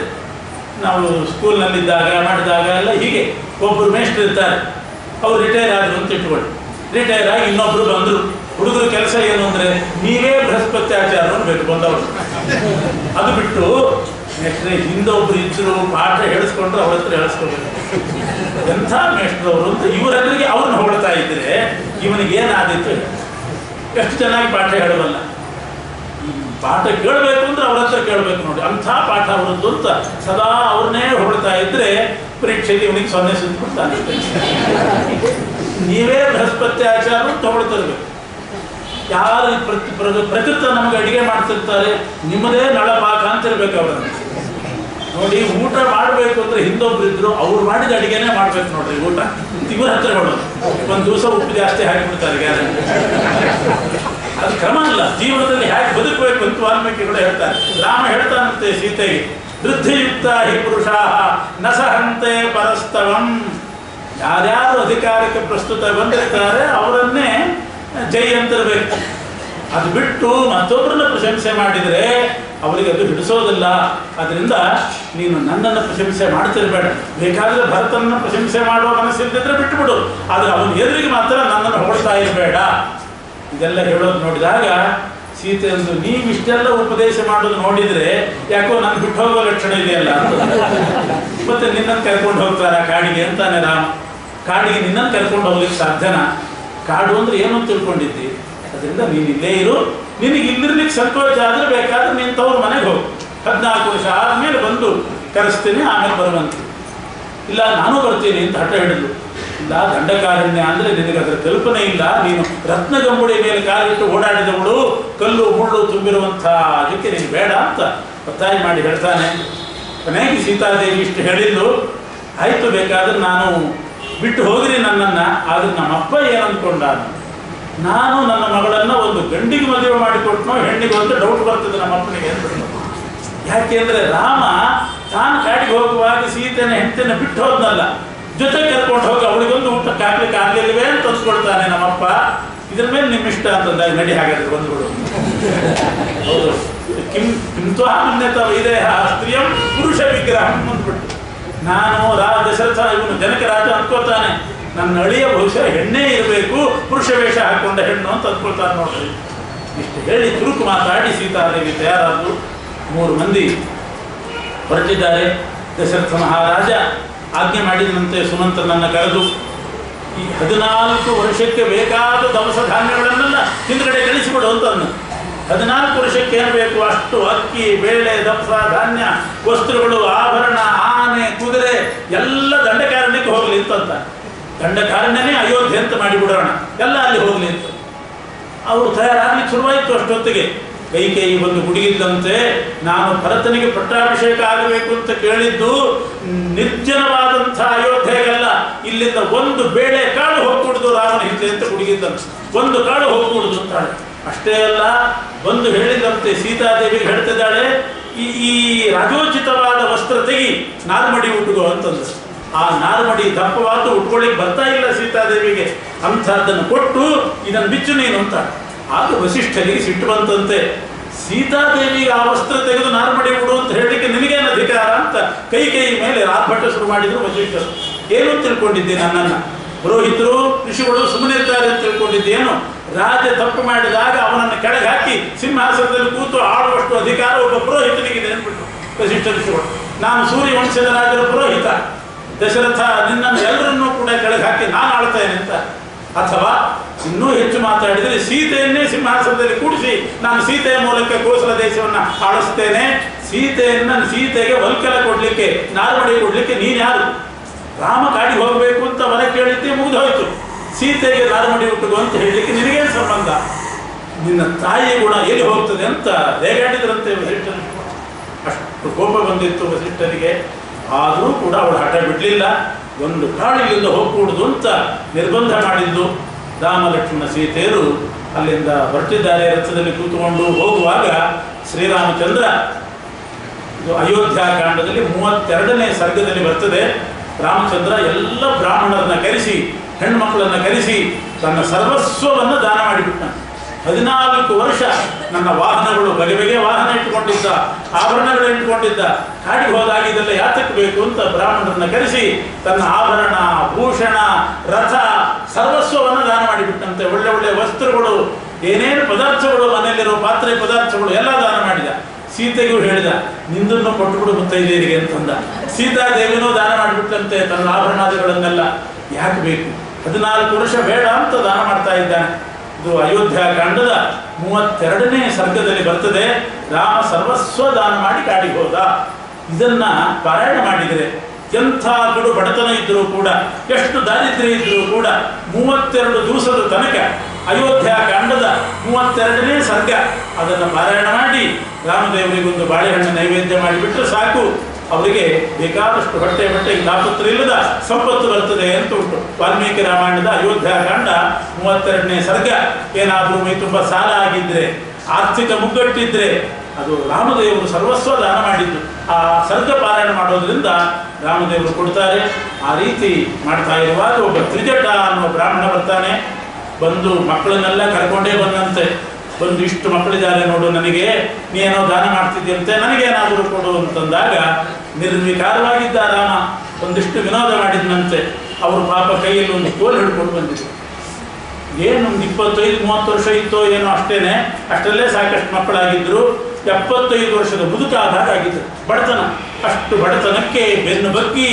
ನಾವು ಸ್ಕೂಲ್ನಲ್ಲಿದ್ದಾಗ ಮಾಡಿದಾಗ ಎಲ್ಲ ಹೀಗೆ ಒಬ್ಬರು ಮೇಷ್ಟ್ರು ಇರ್ತಾರೆ, ಅವ್ರು ರಿಟೈರ್ ಆದರು ಅಂತ ಇಟ್ಕೊಳ್ಳಿ. ರಿಟೈರ್ ಆಗಿ ಇನ್ನೊಬ್ರು ಬಂದರು. ಹುಡುಗರು ಕೆಲಸ ಏನು ಅಂದರೆ ನೀವೇ ಬೃಹಸ್ಪತಿ ಆಚಾರ್ಯವನ್ನು ಬೇಕು ಬಂದವರು. ಅದು ಬಿಟ್ಟು ಮೇಷ್ಟ್ರೆ ಹಿಂದೆ ಒಬ್ರು ಇದ್ರು ಪಾಠ ಹೇಳಿಸ್ಕೊಂಡ್ರು ಅವ್ರ ಹತ್ರ ಹೇಳಿಸ್ಕೊಳ್ಬೇಕು. ಎಂಥ ಮೇಷ್ಟ್ರವರು ಅಂತ ಇವರೆಲ್ಲರಿಗೆ ಅವ್ರನ್ನ ಹೊಗಳ್ತಾ ಇದ್ರೆ ಇವನಿಗೆ ಏನಾದಿತ್ತು, ಎಷ್ಟು ಚೆನ್ನಾಗಿ ಪಾಠ ಹೇಳಬಲ್ಲ. ಪಾಠ ಕೇಳಬೇಕು ಅಂದ್ರೆ ಅವ್ರ ಹತ್ರ ಕೇಳಬೇಕು ನೋಡಿ, ಅಂಥ ಪಾಠ ಅವರದ್ದು ಅಂತ ಸದಾ ಅವ್ರನ್ನೇ ಹೊಗಳ್ತಾ ಇದ್ರೆ ಪರೀಕ್ಷೆಗೆ ಇವನಿಗೆ 0 ಸುತ್ತಬಿಡ್ತಾನೆ. ನೀವೇ ಬೃಹಸ್ಪತಿ ಆಚಾರ ತಗೊಳ್ತಿರ್ಬೇಕು. ಯಾರು ಪ್ರಕೃತ ನಮಗೆ ಅಡಿಗೆ ಮಾಡ್ತಿರ್ತಾರೆ, ನಿಮ್ಮದೇ ನಳಪಾಕ ಅಂತ ಇರ್ಬೇಕು ಅವರನ್ನು ನೋಡಿ. ಊಟ ಮಾಡಬೇಕು ಅಂದ್ರೆ ಹಿಂದೊಬ್ರು ಇದ್ರು, ಅವ್ರು ಮಾಡಿದ ಅಡಿಗೆನೇ ಮಾಡ್ಬೇಕು ನೋಡ್ರಿ ಊಟ. ಇವ್ರ ಹತ್ರ ಕೊಡೋದು, ಒಂದು ದಿವಸ ಉಪ್ಪು ಜಾಸ್ತಿ ಹಾಕಿಬಿಡ್ತಾರೆ ಗ್ಯಾರಂಟಿ. ಅದು ಕ್ರಮ ಅಲ್ಲ. ಜೀವನದಲ್ಲಿ ಹೇಗೆ ಬದುಕಬೇಕು ಅಂತ ವಾಲ್ಮೀಕಿ ಕೂಡ ಹೇಳ್ತಾರೆ. ರಾಮ ಹೇಳ್ತಾನಂತೆ ಸೀತೆಗೆ, ವೃದ್ಧಿಯುಕ್ತ ಹಿ ಪುರುಷಾ ನ ಸಹಂತೆ ಪರಸ್ತವಂ. ಯಾರ್ಯಾರು ಅಧಿಕಾರಕ್ಕೆ ಪ್ರಸ್ತುತ ಬಂದಿರ್ತಾರೆ ಅವರನ್ನೇ ಜೈ ಅಂತಿರ್ಬೇಕು. ಅದು ಬಿಟ್ಟು ಮತ್ತೊಬ್ಬರನ್ನ ಪ್ರಶಂಸೆ ಮಾಡಿದರೆ ಅವರಿಗೆ ಅದು ಹಿಡಿಸೋದಿಲ್ಲ. ಅದರಿಂದ ನೀನು ನನ್ನನ್ನು ಪ್ರಶಂಸೆ ಮಾಡ್ತಿರ್ಬೇಡ. ಬೇಕಾದರೆ ಭರತನನ್ನು ಪ್ರಶಂಸೆ ಮಾಡುವ ಮನಸ್ಸಿಲ್ದಿದ್ರೆ ಬಿಟ್ಟುಬಿಡು, ಆದರೆ ಅವನ ಎದುರಿಗೆ ಮಾತ್ರ ನನ್ನನ್ನು ಹೊಡ್ತಾ ಇರಬೇಡ. ಇದೆಲ್ಲ ಹೇಳೋದು ನೋಡಿದಾಗ ಸೀತೆ ಅಂದು, ನೀವಿಷ್ಟೆಲ್ಲ ಉಪದೇಶ ಮಾಡೋದು ನೋಡಿದರೆ ಯಾಕೋ ನಾನು ಬಿಟ್ಟು ಹೋಗೋ ಲಕ್ಷಣ ಇದೆಯಲ್ಲ ಅಂತ. ಮತ್ತೆ ನಿನ್ನನ್ನು ಕರ್ಕೊಂಡು ಹೋಗ್ತಾರ ಕಾಡಿಗೆ ಅಂತಾನೆ ರಾಮ. ಕಾಡಿಗೆ ನಿನ್ನನ್ನು ಕರ್ಕೊಂಡು ಹೋಗ್ಲಿಕ್ಕೆ ಸಾಧ್ಯನಾ? ಕಾಡು ಅಂದ್ರೆ ಏನು ಅಂತ ತಿಳ್ಕೊಂಡಿದ್ದಿ. ಅದರಿಂದ ನೀನು ಇಲ್ಲೇ ಇರು. ನಿನಗೆ ಇಲ್ಲಿರ್ಲಿಕ್ಕೆ ಸಂಕೋಚ ಆದರೆ ಬೇಕಾದ್ರೆ ನಿಂತವ್ರ ಮನೆಗೆ ಹೋಗು. 14 ವರ್ಷ ಆದಮೇಲೆ ಬಂದು ಕರೆಸ್ತೀನಿ, ಆಮೇಲೆ ಬರುವಂತೆ. ಇಲ್ಲ ನಾನು ಬರ್ತೀನಿ ಅಂತ ಹಠ ಹಿಡಿದು. ಇಲ್ಲ, ದಂಡಕಾರಣ್ಯ ಅಂದರೆ ನಿನಗೆ ಅದರ ಕಲ್ಪನೆ ಇಲ್ಲ. ನೀನು ರತ್ನಗಂಬುಡಿ ಮೇಲೆ ಕಾಲಿಟ್ಟು ಓಡಾಡಿದವಳು, ಕಲ್ಲು ಮುಳ್ಳು ತುಂಬಿರುವಂಥ ಅದಕ್ಕೆ ನೀನು ಬೇಡ ಅಂತ ಒತ್ತಾಯ ಮಾಡಿ ಹೇಳ್ತಾನೆ. ಕೊನೆಗೆ ಸೀತಾದೇವಿ ಇಷ್ಟು ಹೇಳಿದ್ದು, ಆಯಿತು ಬೇಕಾದ್ರೆ ನಾನು ಬಿಟ್ಟು ಹೋಗ್ರಿ ನನ್ನನ್ನು. ಆದರೆ ನಮ್ಮಪ್ಪ ಏನಂದ್ಕೊಂಡ, ನಾನು ನನ್ನ ಮಗಳನ್ನು ಒಂದು ಗಂಡಿಗೆ ಮದುವೆ ಮಾಡಿಕೊಟ್ನೋ ಹೆಣ್ಣಿಗೆ ಅಂತ ಡೌಟ್ ಬರ್ತದೆ ನಮ್ಮಪ್ಪನಿಗೆ ಅಂದ್ಬಿಟ್ಟು. ಯಾಕೆಂದರೆ ರಾಮ ತಾನು ಕಾಡಿಗೆ ಹೋಗುವಾಗ ಸೀತೆನ ಹೆಂಡತಿನ ಬಿಟ್ಟು ಹೋದ್ನಲ್ಲ, ಜೊತೆ ಕರ್ಕೊಂಡು ಹೋಗಿ ಅವಳಿಗೊಂದು ಊಟಕ್ಕೆ ಹಾಕ್ಲಿಕ್ಕೆ ಆಗಲಿಲ್ಲವೇ ಅಂತ ತಂದ್ಕೊಡ್ತಾನೆ ನಮ್ಮಪ್ಪ. ಇದ್ರ ಮೇಲೆ ನಿಮ್ಮಿಷ್ಟ ಅಂತಂದಾಗ ನಡಿ ಹಾಗಾದ್ರೆ ಬಂದ್ಬಿಡು. ಹೌದು, ಕಿಂತು ಅನ್ಯತ ಇದೆ ಸ್ತ್ರೀಯಂ ಪುರುಷ ವಿಗ್ರಹ ಅಂದ್ಬಿಟ್ಟು. ನಾನು ದಶರಥ ಇವನು ಜನಕ ರಾಜ ಅಂದ್ಕೊಳ್ತಾನೆ, ನನ್ನ ಅಳಿಯ ಬಹುಶಃ ಹೆಣ್ಣೇ ಇರಬೇಕು, ಪುರುಷ ವೇಷ ಹಾಕೊಂಡ ಹೆಣ್ಣು ಅಂತ ಅಂದ್ಕೊಳ್ತಾನೆ ನೋಡ್ರಿ. ಇಷ್ಟು ಹೇಳಿ ತುರುಕು ಮಾತಾಡಿ ಸೀತಾದೇವಿ ತಯಾರಾದ್ರು. 3 ಮಂದಿ ಹೊರಟಿದ್ದಾರೆ. ದಶರಥ ಮಹಾರಾಜ ಆಜ್ಞೆ ಮಾಡಿದಂತೆ ಸುಮಂತ್ರನನ್ನು ಕರೆದು ಈ 14 ವರ್ಷಕ್ಕೆ ಬೇಕಾದ ದವಸ ಧಾನ್ಯಗಳನ್ನೆಲ್ಲ ಹಿಂದ್ಗಡೆ ಕಳಿಸಿಬಿಡು ಅಂತ. 14 ವರ್ಷಕ್ಕೆ ಏನು ಬೇಕು ಅಷ್ಟು ಅಕ್ಕಿ, ಬೇಳೆ, ದವಸ ಧಾನ್ಯ, ವಸ್ತ್ರಗಳು, ಆಭರಣ, ಆನೆ, ಕುದುರೆ ಎಲ್ಲ ದಂಡಕಾರಣ್ಯಕ್ಕೆ ಹೋಗ್ಲಿ ಅಂತ. ದಂಡಕಾರಣ್ಯನೇ ಅಯೋಧ್ಯೆ ಅಂತ ಮಾಡಿಬಿಡೋಣ, ಎಲ್ಲ ಅಲ್ಲಿ ಹೋಗ್ಲಿ ಅಂತ. ಅವರು ತಯಾರಾಗಲಿಕ್ಕೆ ಶುರುವಾಯಿತು. ಅಷ್ಟೊತ್ತಿಗೆ ಕೈಕೇಯಿ ಬಂದು ಹುಡುಗಿದ್ದಂತೆ, ನಾನು ಭರತನಿಗೆ ಪಟ್ಟಾಭಿಷೇಕ ಆಗಬೇಕು ಅಂತ ಕೇಳಿದ್ದು ನಿರ್ಜನವಾದಂಥ ಅಯೋಧ್ಯೆಗಲ್ಲ, ಇಲ್ಲಿಂದ ಒಂದು ಬೇಳೆ ಕಾಳು ಹೋಗ್ಬಿಡುದು ರಾಮನ ಹಿಂದೆ ಅಂತ ಹುಡುಗಿದ್ದಂತೆ. ಒಂದು ಕಾಳು ಹೋಗ್ಬಿಡುದು ಅಂತಾಳೆ. ಅಷ್ಟೇ ಅಲ್ಲ, ಬಂದು ಹೇಳಿದಂತೆ ಸೀತಾದೇವಿಗೆ ಹೇಳ್ತಿದ್ದಾಳೆ, ಈ ರಾಜೋಚಿತವಾದ ವಸ್ತ್ರ ತೆಗಿ, ನಾರ್ಮಡಿ ಉಟ್ಕೋ ಅಂತಂದ್ರೆ. ಆ ನಾರ್ಮಡಿ ದಪ್ಪವಾದ ಉಟ್ಕೊಳ್ಳಿಕ್ಕೆ ಬರ್ತಾ ಇಲ್ಲ ಸೀತಾದೇವಿಗೆ. ಅಂಥದ್ದನ್ನು ಕೊಟ್ಟು ಇದನ್ನು ಬಿಚ್ಚು ನೀನು ಅಂತ. ಆಗ ವಸಿಷ್ಠನಿಗೆ ಸಿಟ್ಟು ಬಂತಂತೆ. ಸೀತಾದೇವಿಗೆ ಆ ವಸ್ತ್ರ ತೆಗೆದು ನಾರ್ಮಡಿ ಉಡು ಅಂತ ಹೇಳಲಿಕ್ಕೆ ನಿನಗೇನು ಅಧಿಕಾರ ಅಂತ ಕೈಕೇಯಿ ಮೇಲೆ ರಾತ್ಭಟ ಶುರು ಮಾಡಿದ್ರು ವಸಿಷ್ಠರು. ಏನು ತಿಳ್ಕೊಂಡಿದ್ದೆ ನನ್ನನ್ನು? ಪುರೋಹಿತರು ಋಷಿಗಳು ಸುಮ್ಮನೆ ಇರ್ತಾರೆ ಅಂತ ತಿಳ್ಕೊಂಡಿದ್ದೇನು? ರಾಜ ತಪ್ಪು ಮಾಡಿದಾಗ ಅವನನ್ನು ಕೆಳಗೆ ಹಾಕಿ ಸಿಂಹಾಸನದಲ್ಲಿ ಕೂತು ಆಳುವಷ್ಟು ಅಧಿಕಾರ ಒಬ್ಬ ಪುರೋಹಿತನಿಗಿದೆ ಅಂದ್ಬಿಟ್ಟು ವಸಿಷ್ಠ ಋಷಿಗಳು. ನಾನು ಸೂರ್ಯವಂಶದ ರಾಜರ ಪುರೋಹಿತ, ದಶರಥ ನಿನ್ನನ್ನು ಎಲ್ಲರನ್ನೂ ಕೂಡ ಕೆಳಗೆ ಹಾಕಿ ನಾನು ಆಳ್ತೇನೆ ಅಂತ. ಅಥವಾ ಇನ್ನೂ ಹೆಚ್ಚು ಮಾತಾಡಿದರೆ ಸೀತೆಯನ್ನೇ ಸಿಂಹಾಸನದಲ್ಲಿ ಕೂಡಿಸಿ ನಾನು ಸೀತೆಯ ಮೂಲಕ ಕೋಸಲ ದೇಶವನ್ನು ಆಳಿಸ್ತೇನೆ. ಸೀತೆಗೆ ವಲ್ಕಲ ಕೊಡ್ಲಿಕ್ಕೆ, ನಾರ್ಮಡಿ ಕೊಡ್ಲಿಕ್ಕೆ ನೀನು ಯಾರು? ರಾಮ ಕಾಡಿಗೆ ಹೋಗಬೇಕು ಅಂತ ವರ ಕೇಳಿದ್ದೆ, ಮುಗಿದೋಯ್ತು. ಸೀತೆಗೆ ನಾರ್ಮಡಿ ಉಟ್ಟುಗೋ ಅಂತ ಹೇಳಲಿಕ್ಕೆ ನಿನಗೇನು ಸಂಬಂಧ? ನಿನ್ನ ತಾಯಿ ಗುಣ ಎಲ್ಲಿ ಹೋಗ್ತದೆ ಅಂತ ರೇಗಾಡಿದ್ರಂತೆ ವಸಿಷ್ಠರು. ಅಷ್ಟು ಕೋಪ ಬಂದಿತ್ತು ವಸಿಷ್ಠರಿಗೆ. ಆದರೂ ಕೂಡ ಅವಳು ಹಠ ಬಿಡಲಿಲ್ಲ. ಒಂದು ಕಾಳಿನಿಂದ ಹೋಗ್ಕೂಡುದು ಅಂತ ನಿರ್ಬಂಧ ಮಾಡಿದ್ದು. ರಾಮ ಲಕ್ಷ್ಮಣ ಸೀತೆಯರು ಅಲ್ಲಿಂದ ಹೊರಟಿದ್ದಾರೆ. ರಥದಲ್ಲಿ ಕೂತ್ಕೊಂಡು ಹೋಗುವಾಗ ಶ್ರೀರಾಮಚಂದ್ರ, ಇದು ಅಯೋಧ್ಯಾಕಾಂಡದಲ್ಲಿ 32ನೇ ಸರ್ಗದಲ್ಲಿ ಬರ್ತದೆ, ರಾಮಚಂದ್ರ ಎಲ್ಲ ಬ್ರಾಹ್ಮಣರನ್ನ ಕರೆಸಿ, ಹೆಣ್ಮಕ್ಕಳನ್ನು ಕರೆಸಿ ತನ್ನ ಸರ್ವಸ್ವವನ್ನು ದಾನ ಮಾಡಿಬಿಟ್ಟ. 14 ವರ್ಷ ನನ್ನ ವಾಹನಗಳು ಬಗೆ ಬಗೆ ವಾಹನ ಇಟ್ಟುಕೊಂಡಿದ್ದ, ಆಭರಣಗಳು ಇಟ್ಟುಕೊಂಡಿದ್ದ. ಕಾಡಿಗೆ ಹೋದಾಗ ಇದೆಲ್ಲ ಯಾತಕ್ಕೆ ಬೇಕು ಅಂತ ಬ್ರಾಹ್ಮಣರನ್ನ ಕರೆಸಿ ತನ್ನ ಆಭರಣ, ಭೂಷಣ, ರಥ ಸರ್ವಸ್ವವನ್ನು ದಾನ ಮಾಡಿಬಿಟ್ಟಂತೆ. ಒಳ್ಳೆ ಒಳ್ಳೆ ವಸ್ತ್ರಗಳು, ಏನೇನು ಪದಾರ್ಥಗಳು, ಮನೆಯಲ್ಲಿರೋ ಪಾತ್ರೆ ಪದಾರ್ಥಗಳು ಎಲ್ಲ ದಾನ ಮಾಡಿದ. ಸೀತೆಗೂ ಹೇಳಿದ, ನಿಂದನ್ನು ಕೊಟ್ಟುಬಿಡು ಮುತ್ತೈದೆಯರಿಗೆ ಅಂತಂದ. ಸೀತಾದೇವಿನೂ ದಾನ ಮಾಡಿಬಿಟ್ಟಂತೆ ತನ್ನ ಆಭರಣಾದಿಗಳನ್ನೆಲ್ಲ. ಯಾಕೆ ಬೇಕು? 14 ವರ್ಷ ಬೇಡ ಅಂತ ದಾನ ಮಾಡ್ತಾ ಇದ್ದಾನೆ. ಇದು ಅಯೋಧ್ಯ ಕಾಂಡದ 32ನೇ ಸರ್ಗದಲ್ಲಿ ಬರ್ತದೆ. ರಾಮ ಸರ್ವಸ್ವ ದಾನ ಮಾಡಿ ಕಾಡಿಗೆ ಹೋದ. ಇದನ್ನ ಪಾರಾಯಣ ಮಾಡಿದರೆ ಎಂಥ ಕಡು ಬಡತನ ಇದ್ದರೂ ಕೂಡ, ಎಷ್ಟು ದಾರಿದ್ರ್ಯ ಇದ್ದರೂ ಕೂಡ 32 ದಿವಸದ ತನಕ ಅಯೋಧ್ಯ ಕಾಂಡದ 32ನೇ ಸರ್ಗ ಅದನ್ನು ಪಾರಾಯಣ ಮಾಡಿ ರಾಮದೇವರಿಗೊಂದು ಬಾಳೆಹಣ್ಣು ನೈವೇದ್ಯ ಮಾಡಿಬಿಟ್ರೆ ಸಾಕು, ಅವರಿಗೆ ಬೇಕಾದಷ್ಟು ಬಟ್ಟೆಗೆ ತಾಪತ್ರ ಇಲ್ಲದ ಸಂಪತ್ತು ಬರ್ತದೆ ಅಂತ ಉಂಟು. ವಾಲ್ಮೀಕಿ ರಾಮಾಯಣದ ಅಯೋಧ್ಯ ಕಾಂಡ 32ನೇ ಸರ್ಗ. ಏನಾದರೂ ಮೈ ತುಂಬ ಸಾಲ ಆಗಿದ್ರೆ, ಆರ್ಥಿಕ ಮುಗ್ಗಟ್ಟಿದ್ರೆ, ಅದು ರಾಮದೇವರು ಸರ್ವಸ್ವ ದಾನ ಮಾಡಿದ್ದು. ಆ ಸರ್ಗ ಪಾರಾಯಣ ಮಾಡೋದ್ರಿಂದ ರಾಮದೇವರು ಕೊಡ್ತಾರೆ. ಆ ರೀತಿ ಮಾಡ್ತಾ ಇರುವಾಗ ಒಬ್ಬ ತ್ರಿಜಟ ಅನ್ನೋ ಬ್ರಾಹ್ಮಣ ಬರ್ತಾನೆ. ಬಂದು ಮಕ್ಕಳನ್ನೆಲ್ಲ ಕರ್ಕೊಂಡೇ ಬಂದಂತೆ. ಬಂದು ಇಷ್ಟು ಮಕ್ಕಳಿದ್ದಾರೆ ನೋಡು, ನನಗೆ ನೀನೋ ದಾನ ಮಾಡ್ತಿದ್ದಂತೆ, ನನಗೇನಾದರೂ ಕೊಡು ಅಂತಂದಾಗ ನಿರ್ವಿಕಾರವಾಗಿದ್ದ ರಾಮ ಒಂದಿಷ್ಟು ವಿನೋದ ಮಾಡಿದ್ನಂತೆ. ಅವರು ಪಾಪ ಕೈಯಲ್ಲಿ ಒಂದು ಕೋಲು ಹಿಡ್ಕೊಂಡು ಬಂದಿದ್ರು. ಏನೊಂದು 25-30 ವರ್ಷ ಇತ್ತೋ ಏನೋ ಅಷ್ಟೇನೆ, ಅಷ್ಟರಲ್ಲೇ ಸಾಕಷ್ಟು ಮಕ್ಕಳಾಗಿದ್ದರು. 75 ವರ್ಷದ ಮುದುಕಾದಾಗ ಆಗಿದ್ರು. ಬಡತನ, ಅಷ್ಟು ಬಡತನಕ್ಕೆ ಬೆನ್ನು ಬಗ್ಗಿ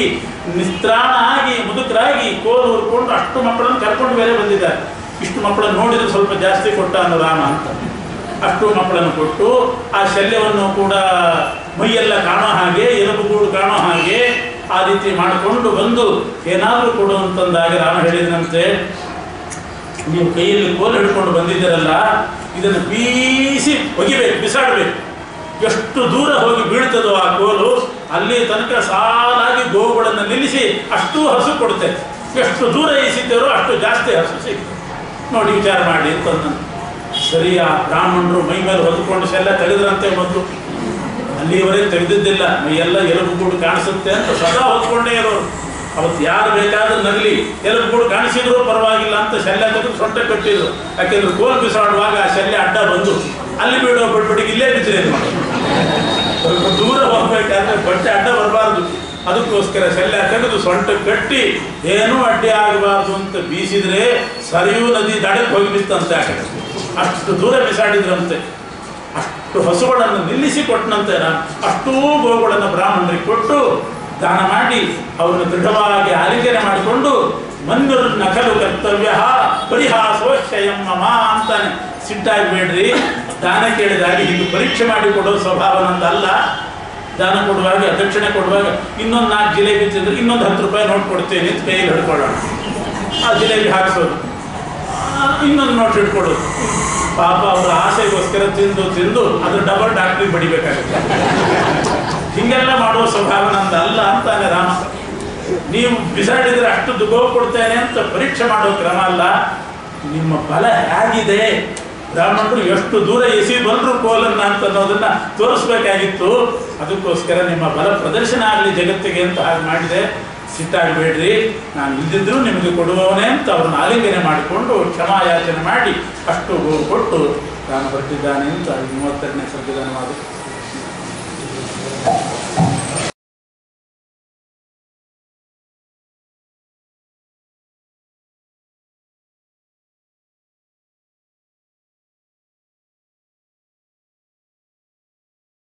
ನಿಸ್ತ್ರಾಣ ಆಗಿ ಮುದುಕರಾಗಿ ಕೋಲು ಹುರ್ಕೊಂಡು ಅಷ್ಟು ಮಕ್ಕಳನ್ನು ಕರ್ಕೊಂಡು ಬೇರೆ ಬಂದಿದ್ದಾರೆ. ಇಷ್ಟು ಮಕ್ಕಳನ್ನು ನೋಡಿದ್ರೆ ಸ್ವಲ್ಪ ಜಾಸ್ತಿ ಕೊಟ್ಟ ಅನ್ನೋ ರಾಮ ಅಂತ. ಅಷ್ಟು ಮಕ್ಕಳನ್ನು ಕೊಟ್ಟು ಆ ಶಲ್ಯವನ್ನು ಕೂಡ ಮೈಯೆಲ್ಲ ಕಾಣೋ ಹಾಗೆ, ಎಲುಬುಗೂಡು ಕಾಣೋ ಹಾಗೆ ಆ ರೀತಿ ಮಾಡಿಕೊಂಡು ಬಂದು ಏನಾದರೂ ಕೊಡು ಅಂತಂದಾಗ ರಾಮ ಹೇಳಿದನಂತೆ, ನೀವು ಕೈಯಲ್ಲಿ ಕೋಲು ಹಿಡ್ಕೊಂಡು ಬಂದಿದ್ದೀರಲ್ಲ, ಇದನ್ನು ಬೀಸಿ ಒಗಿಬೇಕು, ಬಿಸಾಡಬೇಕು. ಎಷ್ಟು ದೂರ ಹೋಗಿ ಬೀಳ್ತದೋ ಆ ಕೋಲು, ಅಲ್ಲಿ ತನಕ ಸಾಲಾಗಿ ಗೋವುಗಳನ್ನು ನಿಲ್ಲಿಸಿ ಅಷ್ಟು ಹಸು ಕೊಡುತ್ತೆ. ಎಷ್ಟು ದೂರ ಈಸಿದ್ದಾರೋ ಅಷ್ಟು ಜಾಸ್ತಿ ಹಸು ಸಿಗ್ತದೆ. ನೋಡಿ ವಿಚಾರ ಮಾಡಿ ಅಂತಂದ. ಸರಿ, ಆ ಬ್ರಾಹ್ಮಣರು ಮೈ ಮೇಲೆ ಹೊದ್ಕೊಂಡು ಶೆಲ್ಲ ತೆಗೆದ್ರಂತೆ. ಮೊದಲು ಅಲ್ಲಿವರೆಗೆ ತೆಗೆದಿದ್ದಿಲ್ಲ, ಮೈಯೆಲ್ಲ ಎಲುಬುಗೂಡು ಕಾಣಿಸುತ್ತೆ ಅಂತ ಸದಾ ಹೊತ್ಕೊಂಡೇ ಇರೋರು. ಅವತ್ತು ಯಾರು ಬೇಕಾದ್ರೂ ನಗಲಿ, ಎಲುಬುಗೂಡು ಕಾಣಿಸಿದ್ರು ಪರವಾಗಿಲ್ಲ ಅಂತ ಶಲ್ಯ ತೆಗೆದು ಸೊಂಟ ಕಟ್ಟಿದ್ರು. ಯಾಕೆಂದ್ರೆ ಕೋಲ್ ಬಿಸಾಡುವಾಗ ಆ ಶಲ್ಯ ಅಡ್ಡ ಬಂದು ಅಲ್ಲಿ ಬೀಳೋ ಬಿಡ್ಬಿಟ್ಟಿಗೆ ಇಲ್ಲೇ ಬಿದ್ದರೆ ಸ್ವಲ್ಪ ದೂರ ಹೋಗ್ಬೇಕಾದ್ರೆ ಬಟ್ಟೆ ಅಡ್ಡ ಬರಬಾರ್ದು. ಅದಕ್ಕೋಸ್ಕರ ಶಲ್ಯ ತೆಗೆದು ಸೊಂಟ ಕಟ್ಟಿ ಏನೂ ಅಡ್ಡಿ ಆಗಬಾರ್ದು ಅಂತ ಬೀಸಿದ್ರೆ ಸರಿಯೂ ನದಿ ದಡಕ್ಕೆ ಹೋಗಿ ಬಿತ್ತಂತೆ. ಅಷ್ಟು ದೂರ ಬಿಸಾಡಿದ್ರಂತೆ. ಅಷ್ಟು ಹಸುಗಳನ್ನು ನಿಲ್ಲಿಸಿ ಕೊಟ್ಟನಂತೆ. ನಾನು ಅಷ್ಟೂ ಗೋವುಗಳನ್ನು ಬ್ರಾಹ್ಮಣರಿಗೆ ಕೊಟ್ಟು ದಾನ ಮಾಡಿ ಅವರನ್ನು ದೃಢವಾಗಿ ಆಲಿಂಗನೆ ಮಾಡಿಕೊಂಡು ಮನ್ಯುರ್ ನಕಲು ಕರ್ತವ್ಯ ಪರಿಹಾಸೋಶಯಂ ಮಮ ಅಂತಾನೆ. ಸಿಟ್ಟಾಗಬೇಡ್ರಿ, ದಾನ ಕೇಳಿದಾಗ ಇದು ಪರೀಕ್ಷೆ ಮಾಡಿ ಕೊಡೋ ಸ್ವಭಾವ ನಂದಲ್ಲ. ದಾನ ಕೊಡುವಾಗ, ದಕ್ಷಿಣೆ ಕೊಡುವಾಗ ಇನ್ನೊಂದು 4 ಜಿಲೇಬಿ ತಿಂದ್ರೆ ಇನ್ನೊಂದು 10 ರೂಪಾಯಿ ನೋಟ್ ಕೊಡ್ತೇನೆ ಅಂತ ಕೈಯಲ್ಲಿ ಹಿಡ್ಕೊಳ್ಳೋಣ. ಆ ಜಿಲೇಬಿ ಹಾಕಿಸೋದು, ಇನ್ನೊಂದು ನೋಟ್ ಹಿಡ್ಕೊಳ್ಳೋದು. ಪಾಪ ಅವರ ಆಸೆಗೋಸ್ಕರ ತಿಂದು ಅದ್ರ ಡಬಲ್ ಡಾಕ್ಟ್ರಿಗೆ ಬಡಿಬೇಕಾಗುತ್ತೆ. ಹೀಗೆಲ್ಲ ಮಾಡುವ ಸ್ವಭಾವ ನಂದಲ್ಲ ಅಂತಾನೆ ರಾಮ. ನೀವು ಬಿಸಾಡಿದ್ರೆ ಅಷ್ಟು ಗೋವು ಕೊಡ್ತೇನೆ ಅಂತ ಪರೀಕ್ಷೆ ಮಾಡೋ ಕ್ರಮ ಅಲ್ಲ. ನಿಮ್ಮ ಬಲ ಹೇಗಿದೆ, ಬ್ರಾಹ್ಮಣರು ಎಷ್ಟು ದೂರ ಎಸಿ ಬಂದ್ರು ಕೋಲನ್ನ ಅಂತ ಅನ್ನೋದನ್ನ ತೋರಿಸ್ಬೇಕಾಗಿತ್ತು. ಅದಕ್ಕೋಸ್ಕರ ನಿಮ್ಮ ಬಲ ಪ್ರದರ್ಶನ ಆಗಲಿ ಜಗತ್ತಿಗೆ ಅಂತ ಹಾಗೆ ಮಾಡಿದೆ. ಸಿಟ್ಟಾಗಬೇಡ್ರಿ, ನಾನು ಇದ್ದಿದ್ರು ನಿಮಗೆ ಕೊಡುವವನೇ ಅಂತ ಅವ್ರನ್ನ ಆಲಿಂಗನೆ ಮಾಡಿಕೊಂಡು ಕ್ಷಮಾಯಾಚನೆ ಮಾಡಿ ಅಷ್ಟು ಗೋವು ಕೊಟ್ಟು ನಾನು ಹೊರಟಿದ್ದಾನೆ ಅಂತ 32ನೇ ಸರ್ಗದಾನವಾದ